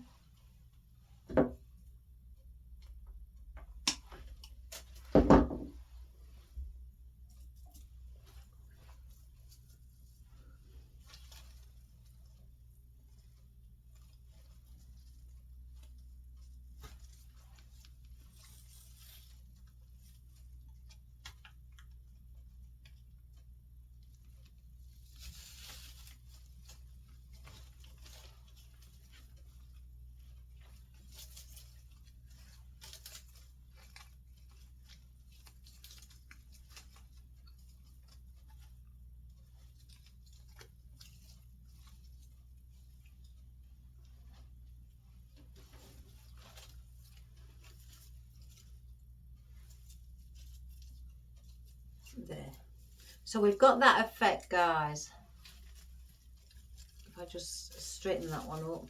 There. So we've got that effect, guys. If I just straighten that one up.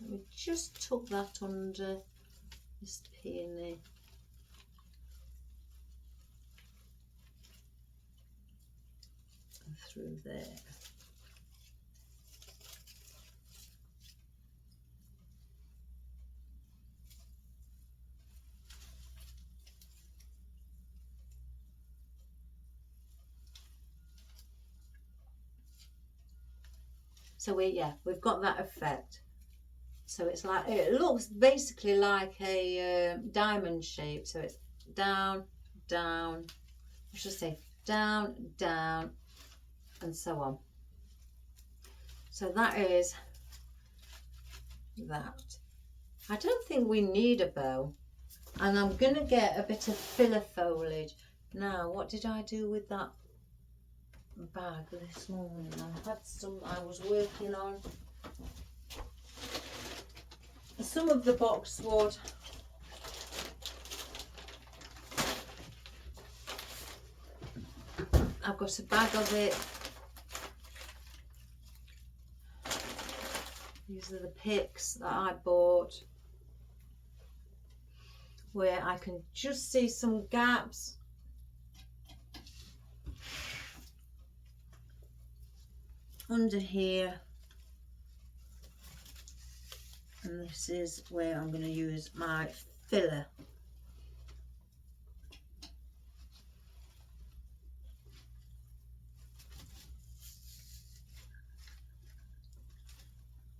We just tuck that under this peony. And through there. So we've got that effect. So it's like, it looks basically like a diamond shape. So it's down, down, I should say down, down, and so on. So that is that. I don't think we need a bow. And I'm going to get a bit of filler foliage. Now, what did I do with that bag this morning? I had some I was working on. Some of the boxwood. I've got a bag of it. These are the picks that I bought, where I can just see some gaps. Under here. And this is where I'm going to use my filler.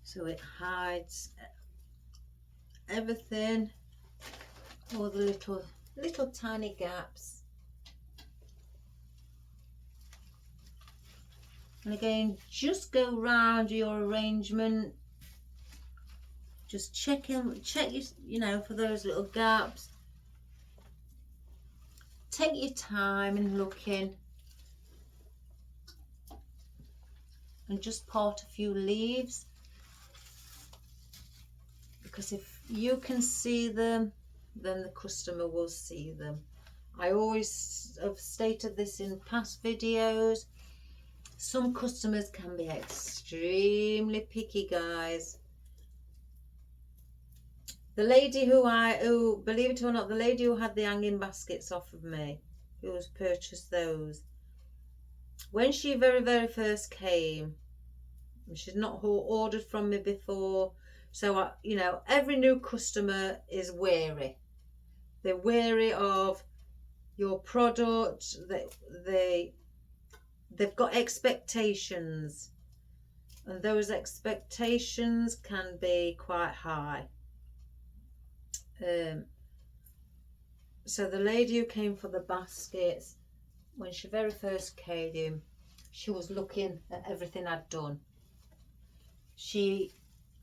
So it hides everything, all the little tiny gaps. And again, just go round your arrangement. Just check you know, for those little gaps. Take your time in looking. And just part a few leaves. Because if you can see them, then the customer will see them. I always have stated this in past videos. Some customers can be extremely picky, guys. The lady who, believe it or not, the lady who had the hanging baskets off of me, who has purchased those, when she very first came, she's not ordered from me before, so you know, every new customer is wary. They're wary of your product. They've got expectations, and those expectations can be quite high. So the lady who came for the baskets, when she very first came, she was looking at everything I'd done.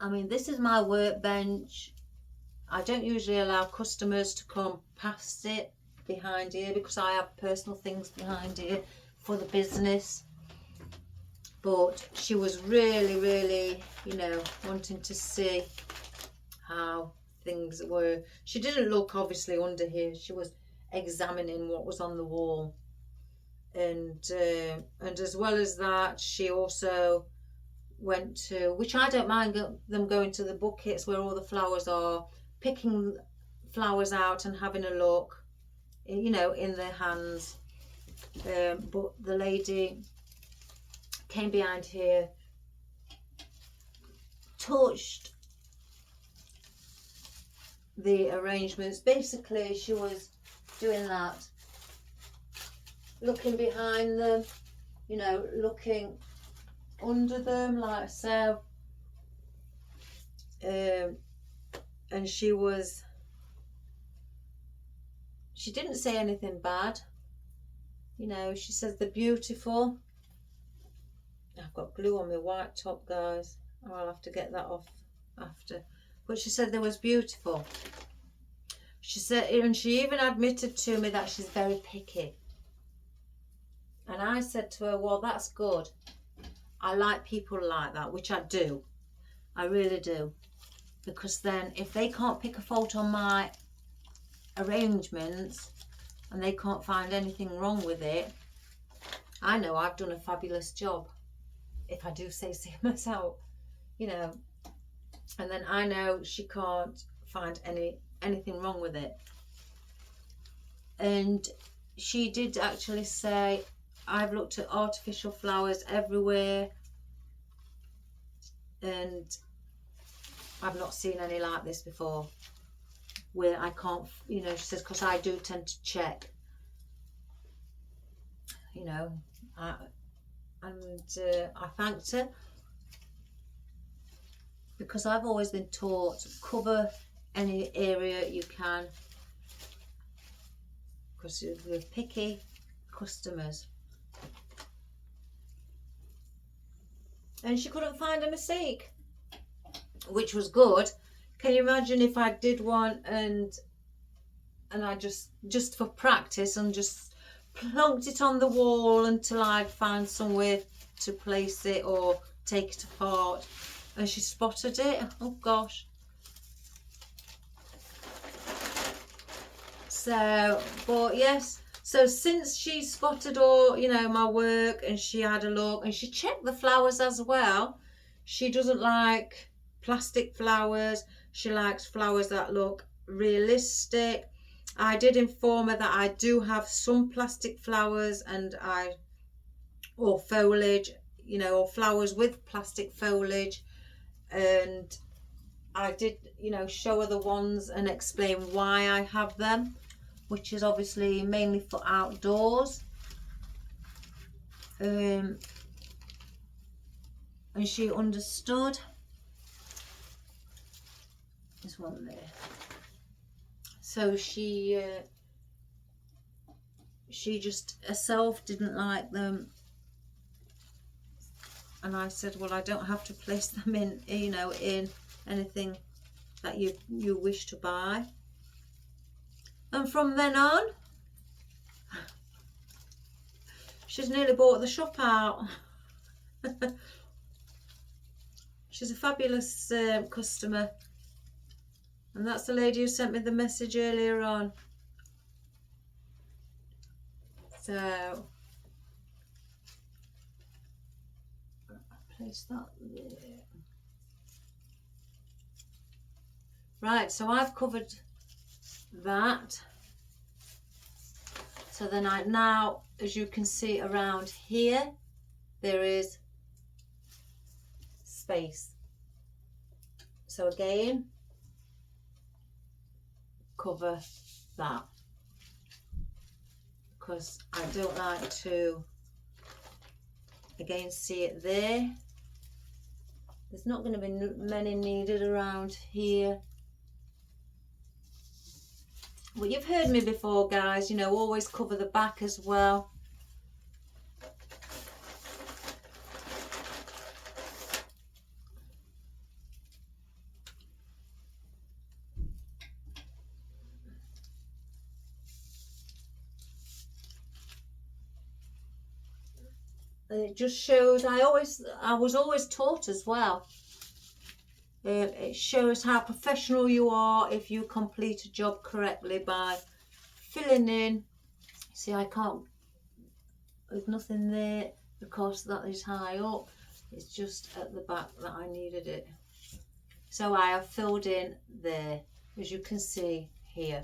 I mean, this is my workbench. I don't usually allow customers to come past it behind here because I have personal things behind here for the business. But she was really, you know, wanting to see how things were. She didn't look obviously under here. She was examining what was on the wall, and as well as that, she also went to, which I don't mind them going to the buckets where all the flowers are, picking flowers out and having a look, you know, in their hands. But the lady came behind here, touched the arrangements. Basically, she was doing that, looking behind them, you know, looking under them like so. And she didn't say anything bad, you know. She says they're beautiful. I've got glue on my white top, guys. I'll have to get that off after. But she said they was beautiful. She said, and she even admitted to me that she's very picky. And I said to her, well, that's good. I like people like that, which I do. I really do. Because then if they can't pick a fault on my arrangements and they can't find anything wrong with it, I know I've done a fabulous job. If I do say so myself, you know. And then I know she can't find anything wrong with it. And she did actually say, I've looked at artificial flowers everywhere and I've not seen any like this before, where I can't, you know, she says, because I do tend to check, you know. I thanked her, because I've always been taught cover any area you can, because they're picky customers. And she couldn't find a mistake, which was good. Can you imagine if I did one and I just for practice and just plonked it on the wall until I'd find somewhere to place it or take it apart, and she spotted it? Oh gosh. So, but yes, so since she spotted all, you know, my work, and she had a look and she checked the flowers as well. She doesn't like plastic flowers. She likes flowers that look realistic. I did inform her that I do have some plastic flowers or foliage, you know, or flowers with plastic foliage, and I did, you know, show her the ones and explain why I have them, which is obviously mainly for outdoors. And she understood. There's one there. So she just herself didn't like them, and I said, well, I don't have to place them in, you know, in anything that you wish to buy. And from then on, she's nearly bought the shop out. She's a fabulous customer, and that's the lady who sent me the message earlier on. So I'll place that there. Right, so I've covered that. So then now, as you can see around here, there is space. So again, cover that, because I don't like to again see it there. There's not going to be many needed around here. Well, you've heard me before, guys, you know, always cover the back as well. And it just shows, I was always taught as well. It shows how professional you are if you complete a job correctly by filling in. See, I can't, there's nothing there because that is high up. It's just at the back that I needed it. So I have filled in there, as you can see here.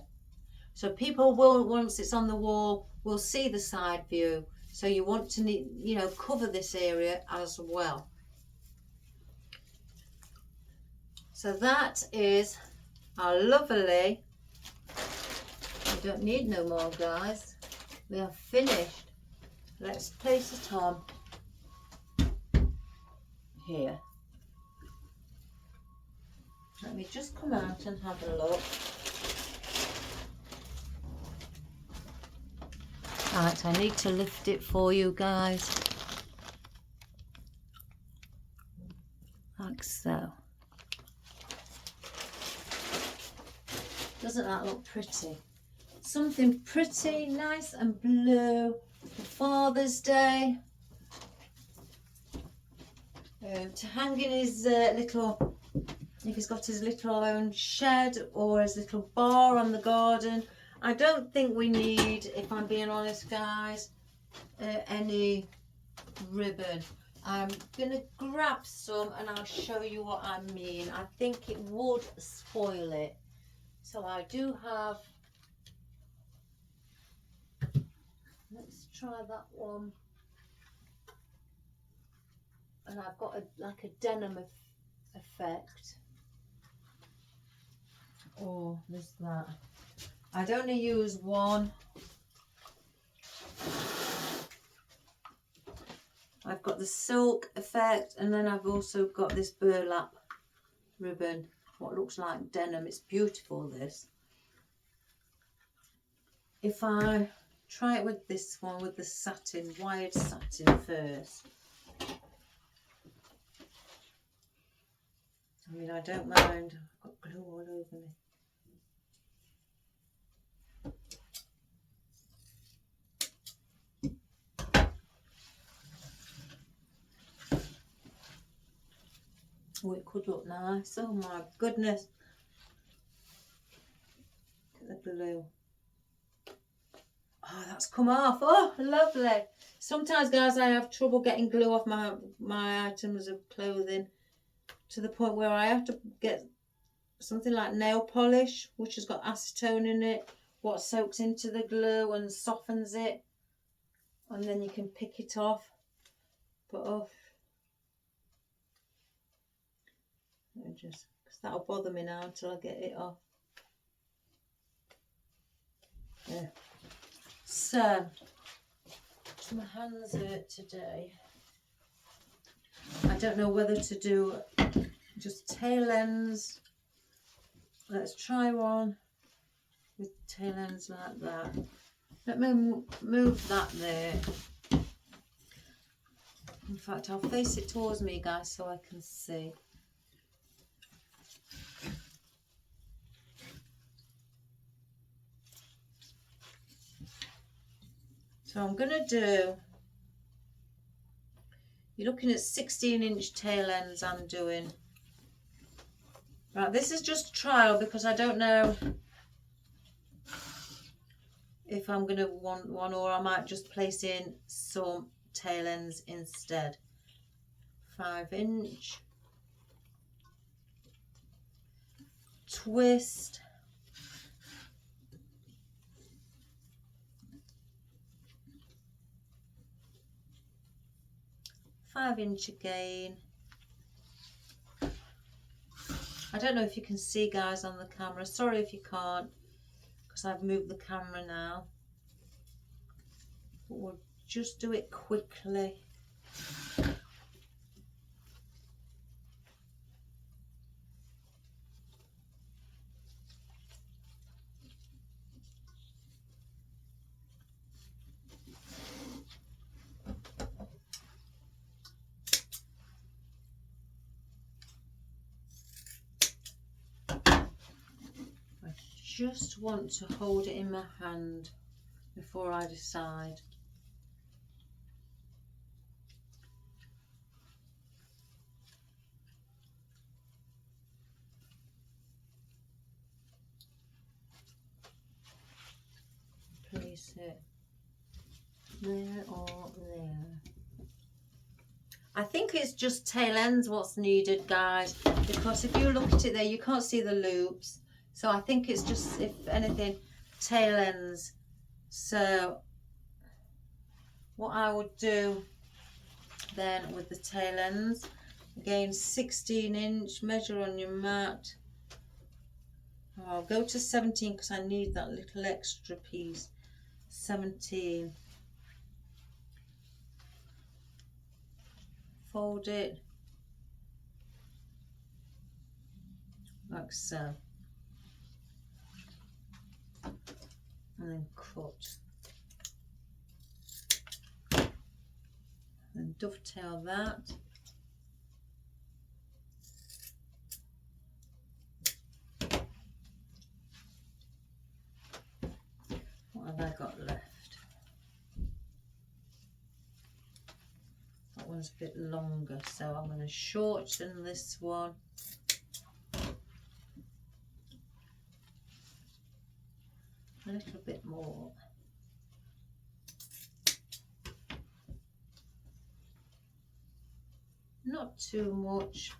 So people will, once it's on the wall, will see the side view. So you want to, you know, cover this area as well. So that is our lovely, we don't need no more, guys. We are finished. Let's place it on here. Let me just come out and have a look. Right, I need to lift it for you guys. Like so. Doesn't that look pretty? Something pretty, nice and blue for Father's Day. To hang in his little, if he's got his little own shed or his little bar on the garden. I don't think we need, if I'm being honest, guys, any ribbon. I'm going to grab some and I'll show you what I mean. I think it would spoil it. So I do have, let's try that one. And I've got like a denim effect. Oh, there's that. I'd only use one. I've got the silk effect, and then I've also got this burlap ribbon, what looks like denim. It's beautiful, this. If I try it with this one, with the satin, wired satin first. I mean, I don't mind. I've got glue all over me. Oh, it could look nice. Oh my goodness. Look at the glue. Oh, that's come off. Oh, lovely. Sometimes, guys, I have trouble getting glue off my items of clothing, to the point where I have to get something like nail polish, which has got acetone in it, what soaks into the glue and softens it, and then you can pick it off. But oh, just because that'll bother me now until I get it off. Yeah. So my hands hurt today. I don't know whether to do just tail ends. Let's try one with tail ends like that. Let me move that there. In fact, I'll face it towards me, guys, so I can see. So I'm going to do, you're looking at 16-inch tail ends I'm doing. Right, this is just trial because I don't know if I'm going to want one, or I might just place in some tail ends instead. 5-inch. Twist. 5-inch again. I don't know if you can see, guys, on the camera. Sorry if you can't, because I've moved the camera now. But we'll just do it quickly. Just want to hold it in my hand before I decide. Place it there or there. I think it's just tail ends what's needed, guys, because if you look at it there, you can't see the loops. So I think it's just, if anything, tail ends. So what I would do then with the tail ends, again 16-inch, measure on your mat. I'll go to 17 because I need that little extra piece. 17. Fold it like so, and then cut, and dovetail that. What have I got left? That one's a bit longer, so I'm going to shorten this one. A little bit more. Not too much.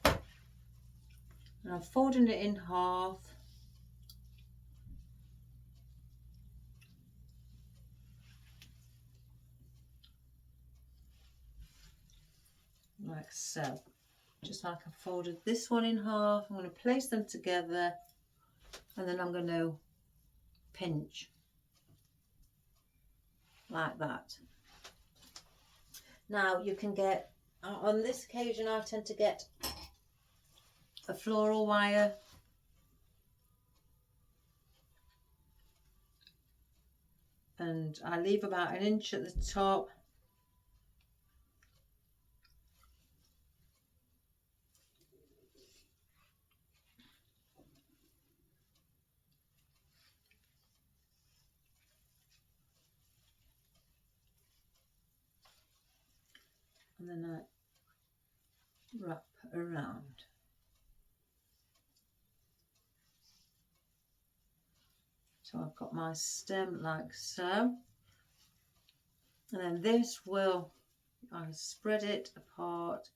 And I'm folding it in half. Like so. Just like I folded this one in half. I'm going to place them together, and then I'm going to pinch like that. Now you can get on this occasion I tend to get a floral wire, and I leave about 1 inch at the top, and then I wrap around. So I've got my stem like so, and then this will, I spread it apart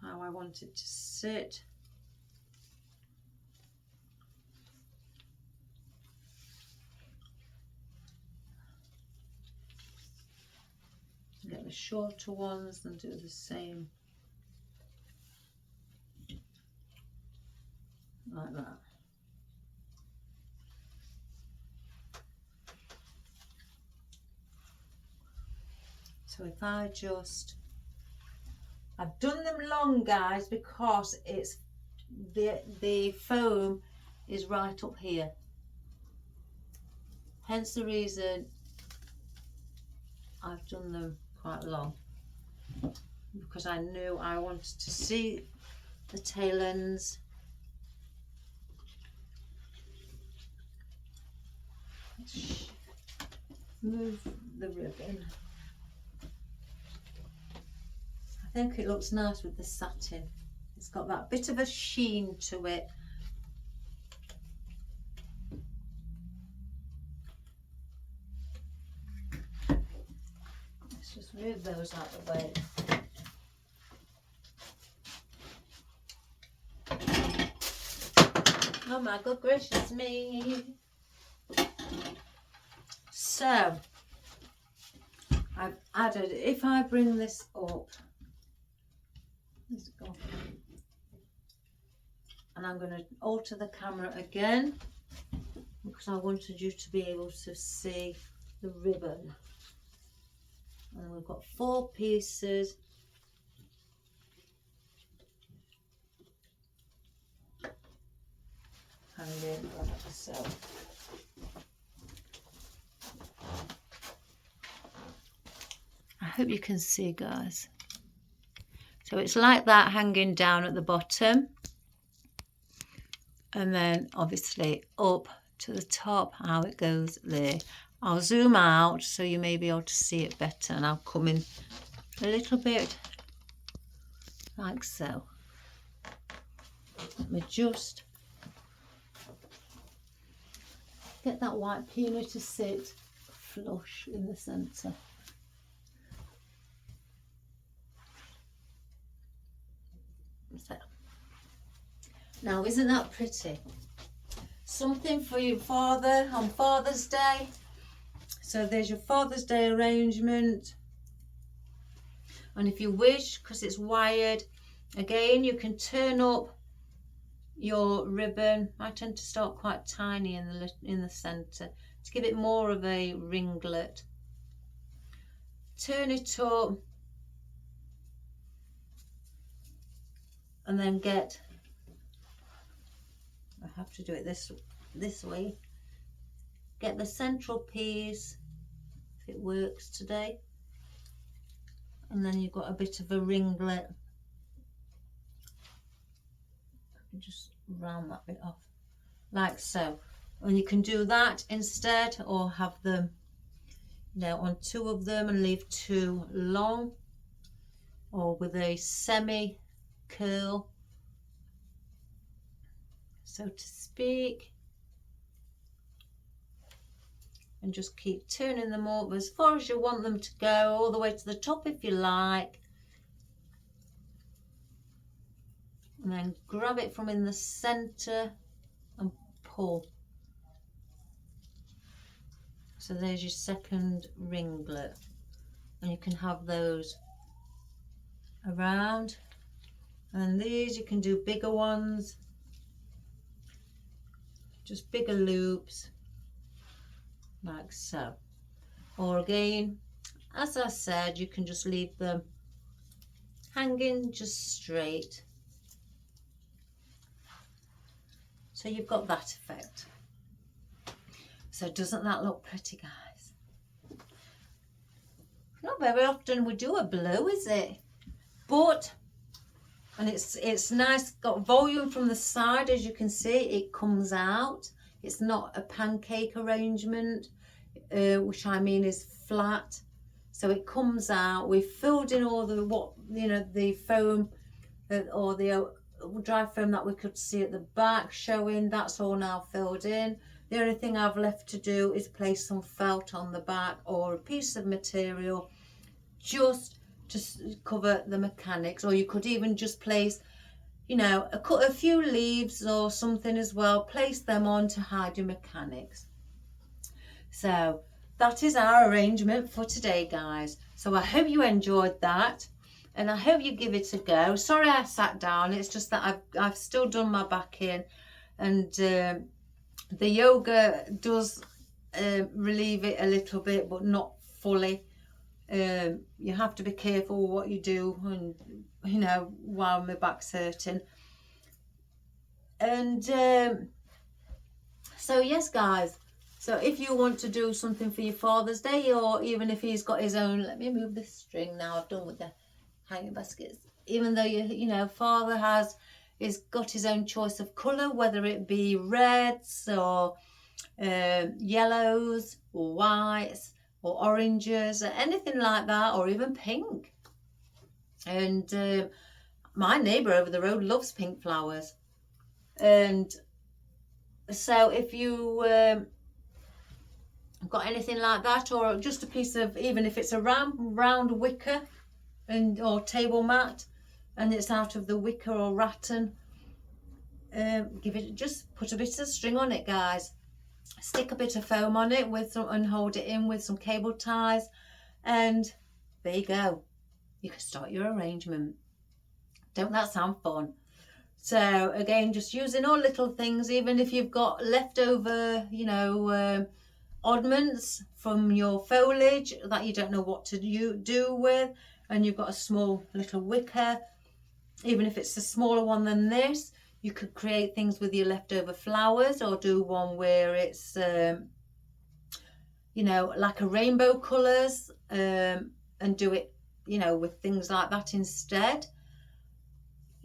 how I want it to sit. Get the shorter ones and do the same like that. So if I just, I've done them long, guys, because it's the foam is right up here, hence the reason I've done them quite long, because I knew I wanted to see the tail ends. Let's move the ribbon. I think it looks nice with the satin. It's got that bit of a sheen to it. Let's just move those out of the way. Oh my good gracious me. So I've added, if I bring this up, let's go, and I'm going to alter the camera again because I wanted you to be able to see the ribbon. And we've got 4 pieces. Hanging like so. I hope you can see, guys. So it's like that, hanging down at the bottom, and then obviously up to the top, how it goes there. I'll zoom out so you may be able to see it better, and I'll come in a little bit like so. Let me just get that white peony to sit flush in the centre. So, now isn't that pretty? Something for your father on Father's Day. So there's your Father's Day arrangement. And if you wish, because it's wired, again you can turn up your ribbon. I tend to start quite tiny in the centre to give it more of a ringlet. Turn it up, and then get, I have to do it this way, get the central piece, if it works today, and then you've got a bit of a ringlet. Just round that bit off like so, and you can do that instead, or have them, you know, on 2 of them and leave 2 long, or with a semi curl, so to speak, and just keep turning them up as far as you want them to go, all the way to the top if you like, and then grab it from in the center and pull. So there's your second ringlet, and you can have those around. And these you can do bigger ones, just bigger loops like so. Or again, as I said, you can just leave them hanging just straight. So you've got that effect. So doesn't that look pretty, guys? Not very often we do a blue, is it? But, and it's nice, got volume from the side, as you can see, it comes out. It's not a pancake arrangement, which I mean is flat. So it comes out. We've filled in all the, the foam or the dry foam that we could see at the back showing. That's all now filled in. The only thing I've left to do is place some felt on the back or a piece of material just to cover the mechanics. Or you could even just place, a few leaves or something as well. Place them on to hide your mechanics. So that is our arrangement for today, guys. So I hope you enjoyed that, and I hope you give it a go. Sorry I sat down. It's just that I've still done my back in, and the yoga does relieve it a little bit, but not fully. You have to be careful what you do, and while my back's hurting. And so yes, guys. So if you want to do something for your Father's Day, or even if he's got his own, let me move this string now. I've done with the hanging baskets. Even though Father is got his own choice of colour, whether it be reds or yellows or whites or oranges or anything like that, or even pink. And my neighbour over the road loves pink flowers. And so if you got anything like that, or just a piece of, even if it's a round wicker or table mat, and it's out of the wicker or rattan, just put a bit of string on it, guys. Stick a bit of foam on it and hold it in with some cable ties, and there you go. You can start your arrangement. Don't that sound fun? So again, just using all little things, even if you've got leftover, oddments from your foliage that you don't know what to do with, and you've got a small little wicker, even if it's a smaller one than this, you could create things with your leftover flowers, or do one where it's like a rainbow colours, and do it with things like that instead.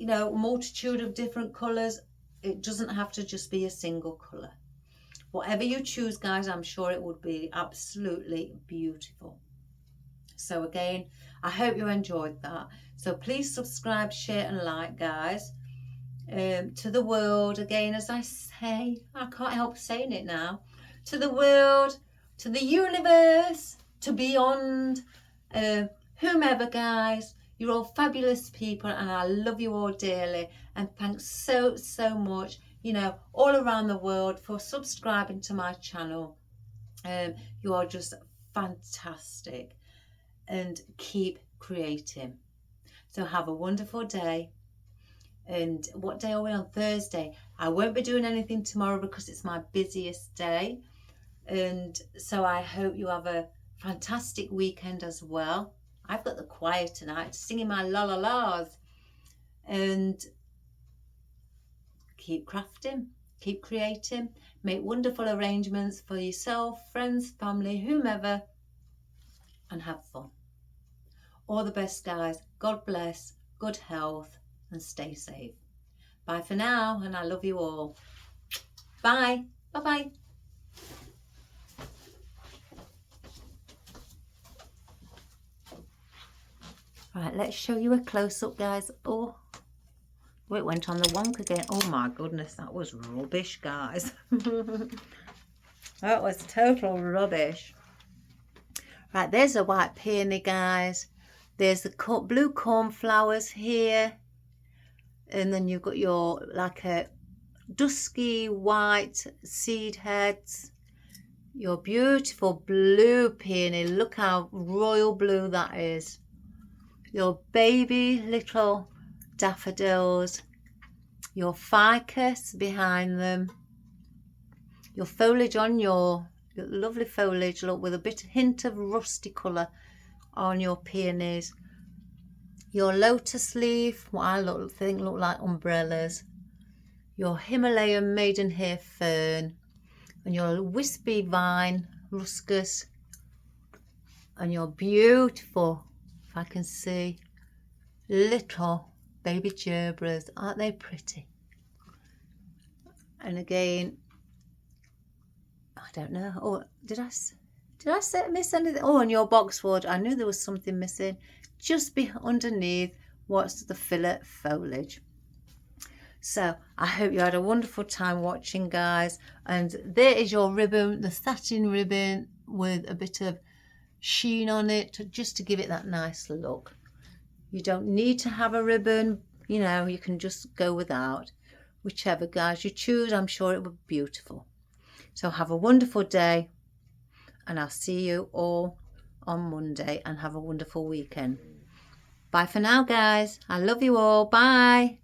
A multitude of different colours. It doesn't have to just be a single colour. Whatever you choose, guys, I'm sure it would be absolutely beautiful. So again, I hope you enjoyed that. So please subscribe, share and like, guys. To the world, again, as I say, I can't help saying it now. To the world, to the universe, to beyond, whomever, guys. You're all fabulous people, and I love you all dearly. And thanks so much, all around the world, for subscribing to my channel. You are just fantastic, and keep creating. So have a wonderful day. And what day are we on? Thursday. I won't be doing anything tomorrow because it's my busiest day. And so I hope you have a fantastic weekend as well. I've got the choir tonight singing my la la la's. And keep crafting, keep creating, make wonderful arrangements for yourself, friends, family, whomever, and have fun. All the best, guys. God bless, good health, and stay safe. Bye for now, and I love you all. Bye. Bye-bye. Right, let's show you a close-up, guys. Oh, it went on the wonk again. Oh my goodness, that was rubbish, guys. That was total rubbish. Right, there's a white peony, guys. There's the blue cornflowers here. And then you've got your, like a dusky white seed heads. Your beautiful blue peony. Look how royal blue that is. Your baby little daffodils, your ficus behind them, your foliage on your lovely foliage, look, with a hint of rusty colour on your peonies, your lotus leaf, what I think look like umbrellas, your Himalayan maidenhair fern, and your wispy vine, ruscus, and your beautiful, if I can see, little baby gerberas. Aren't they pretty? And again, I don't know. Oh, did I miss anything? Oh, and your boxwood. I knew there was something missing. Just underneath what's the fillet foliage. So I hope you had a wonderful time watching, guys. And there is your ribbon, the satin ribbon with a bit of sheen on it, just to give it that nice look. You don't need to have a ribbon, you know, you can just go without. Whichever, guys, you choose, I'm sure it will be beautiful. So have a wonderful day, and I'll see you all on Monday, and have a wonderful weekend. Bye for now, guys. I love you all. Bye.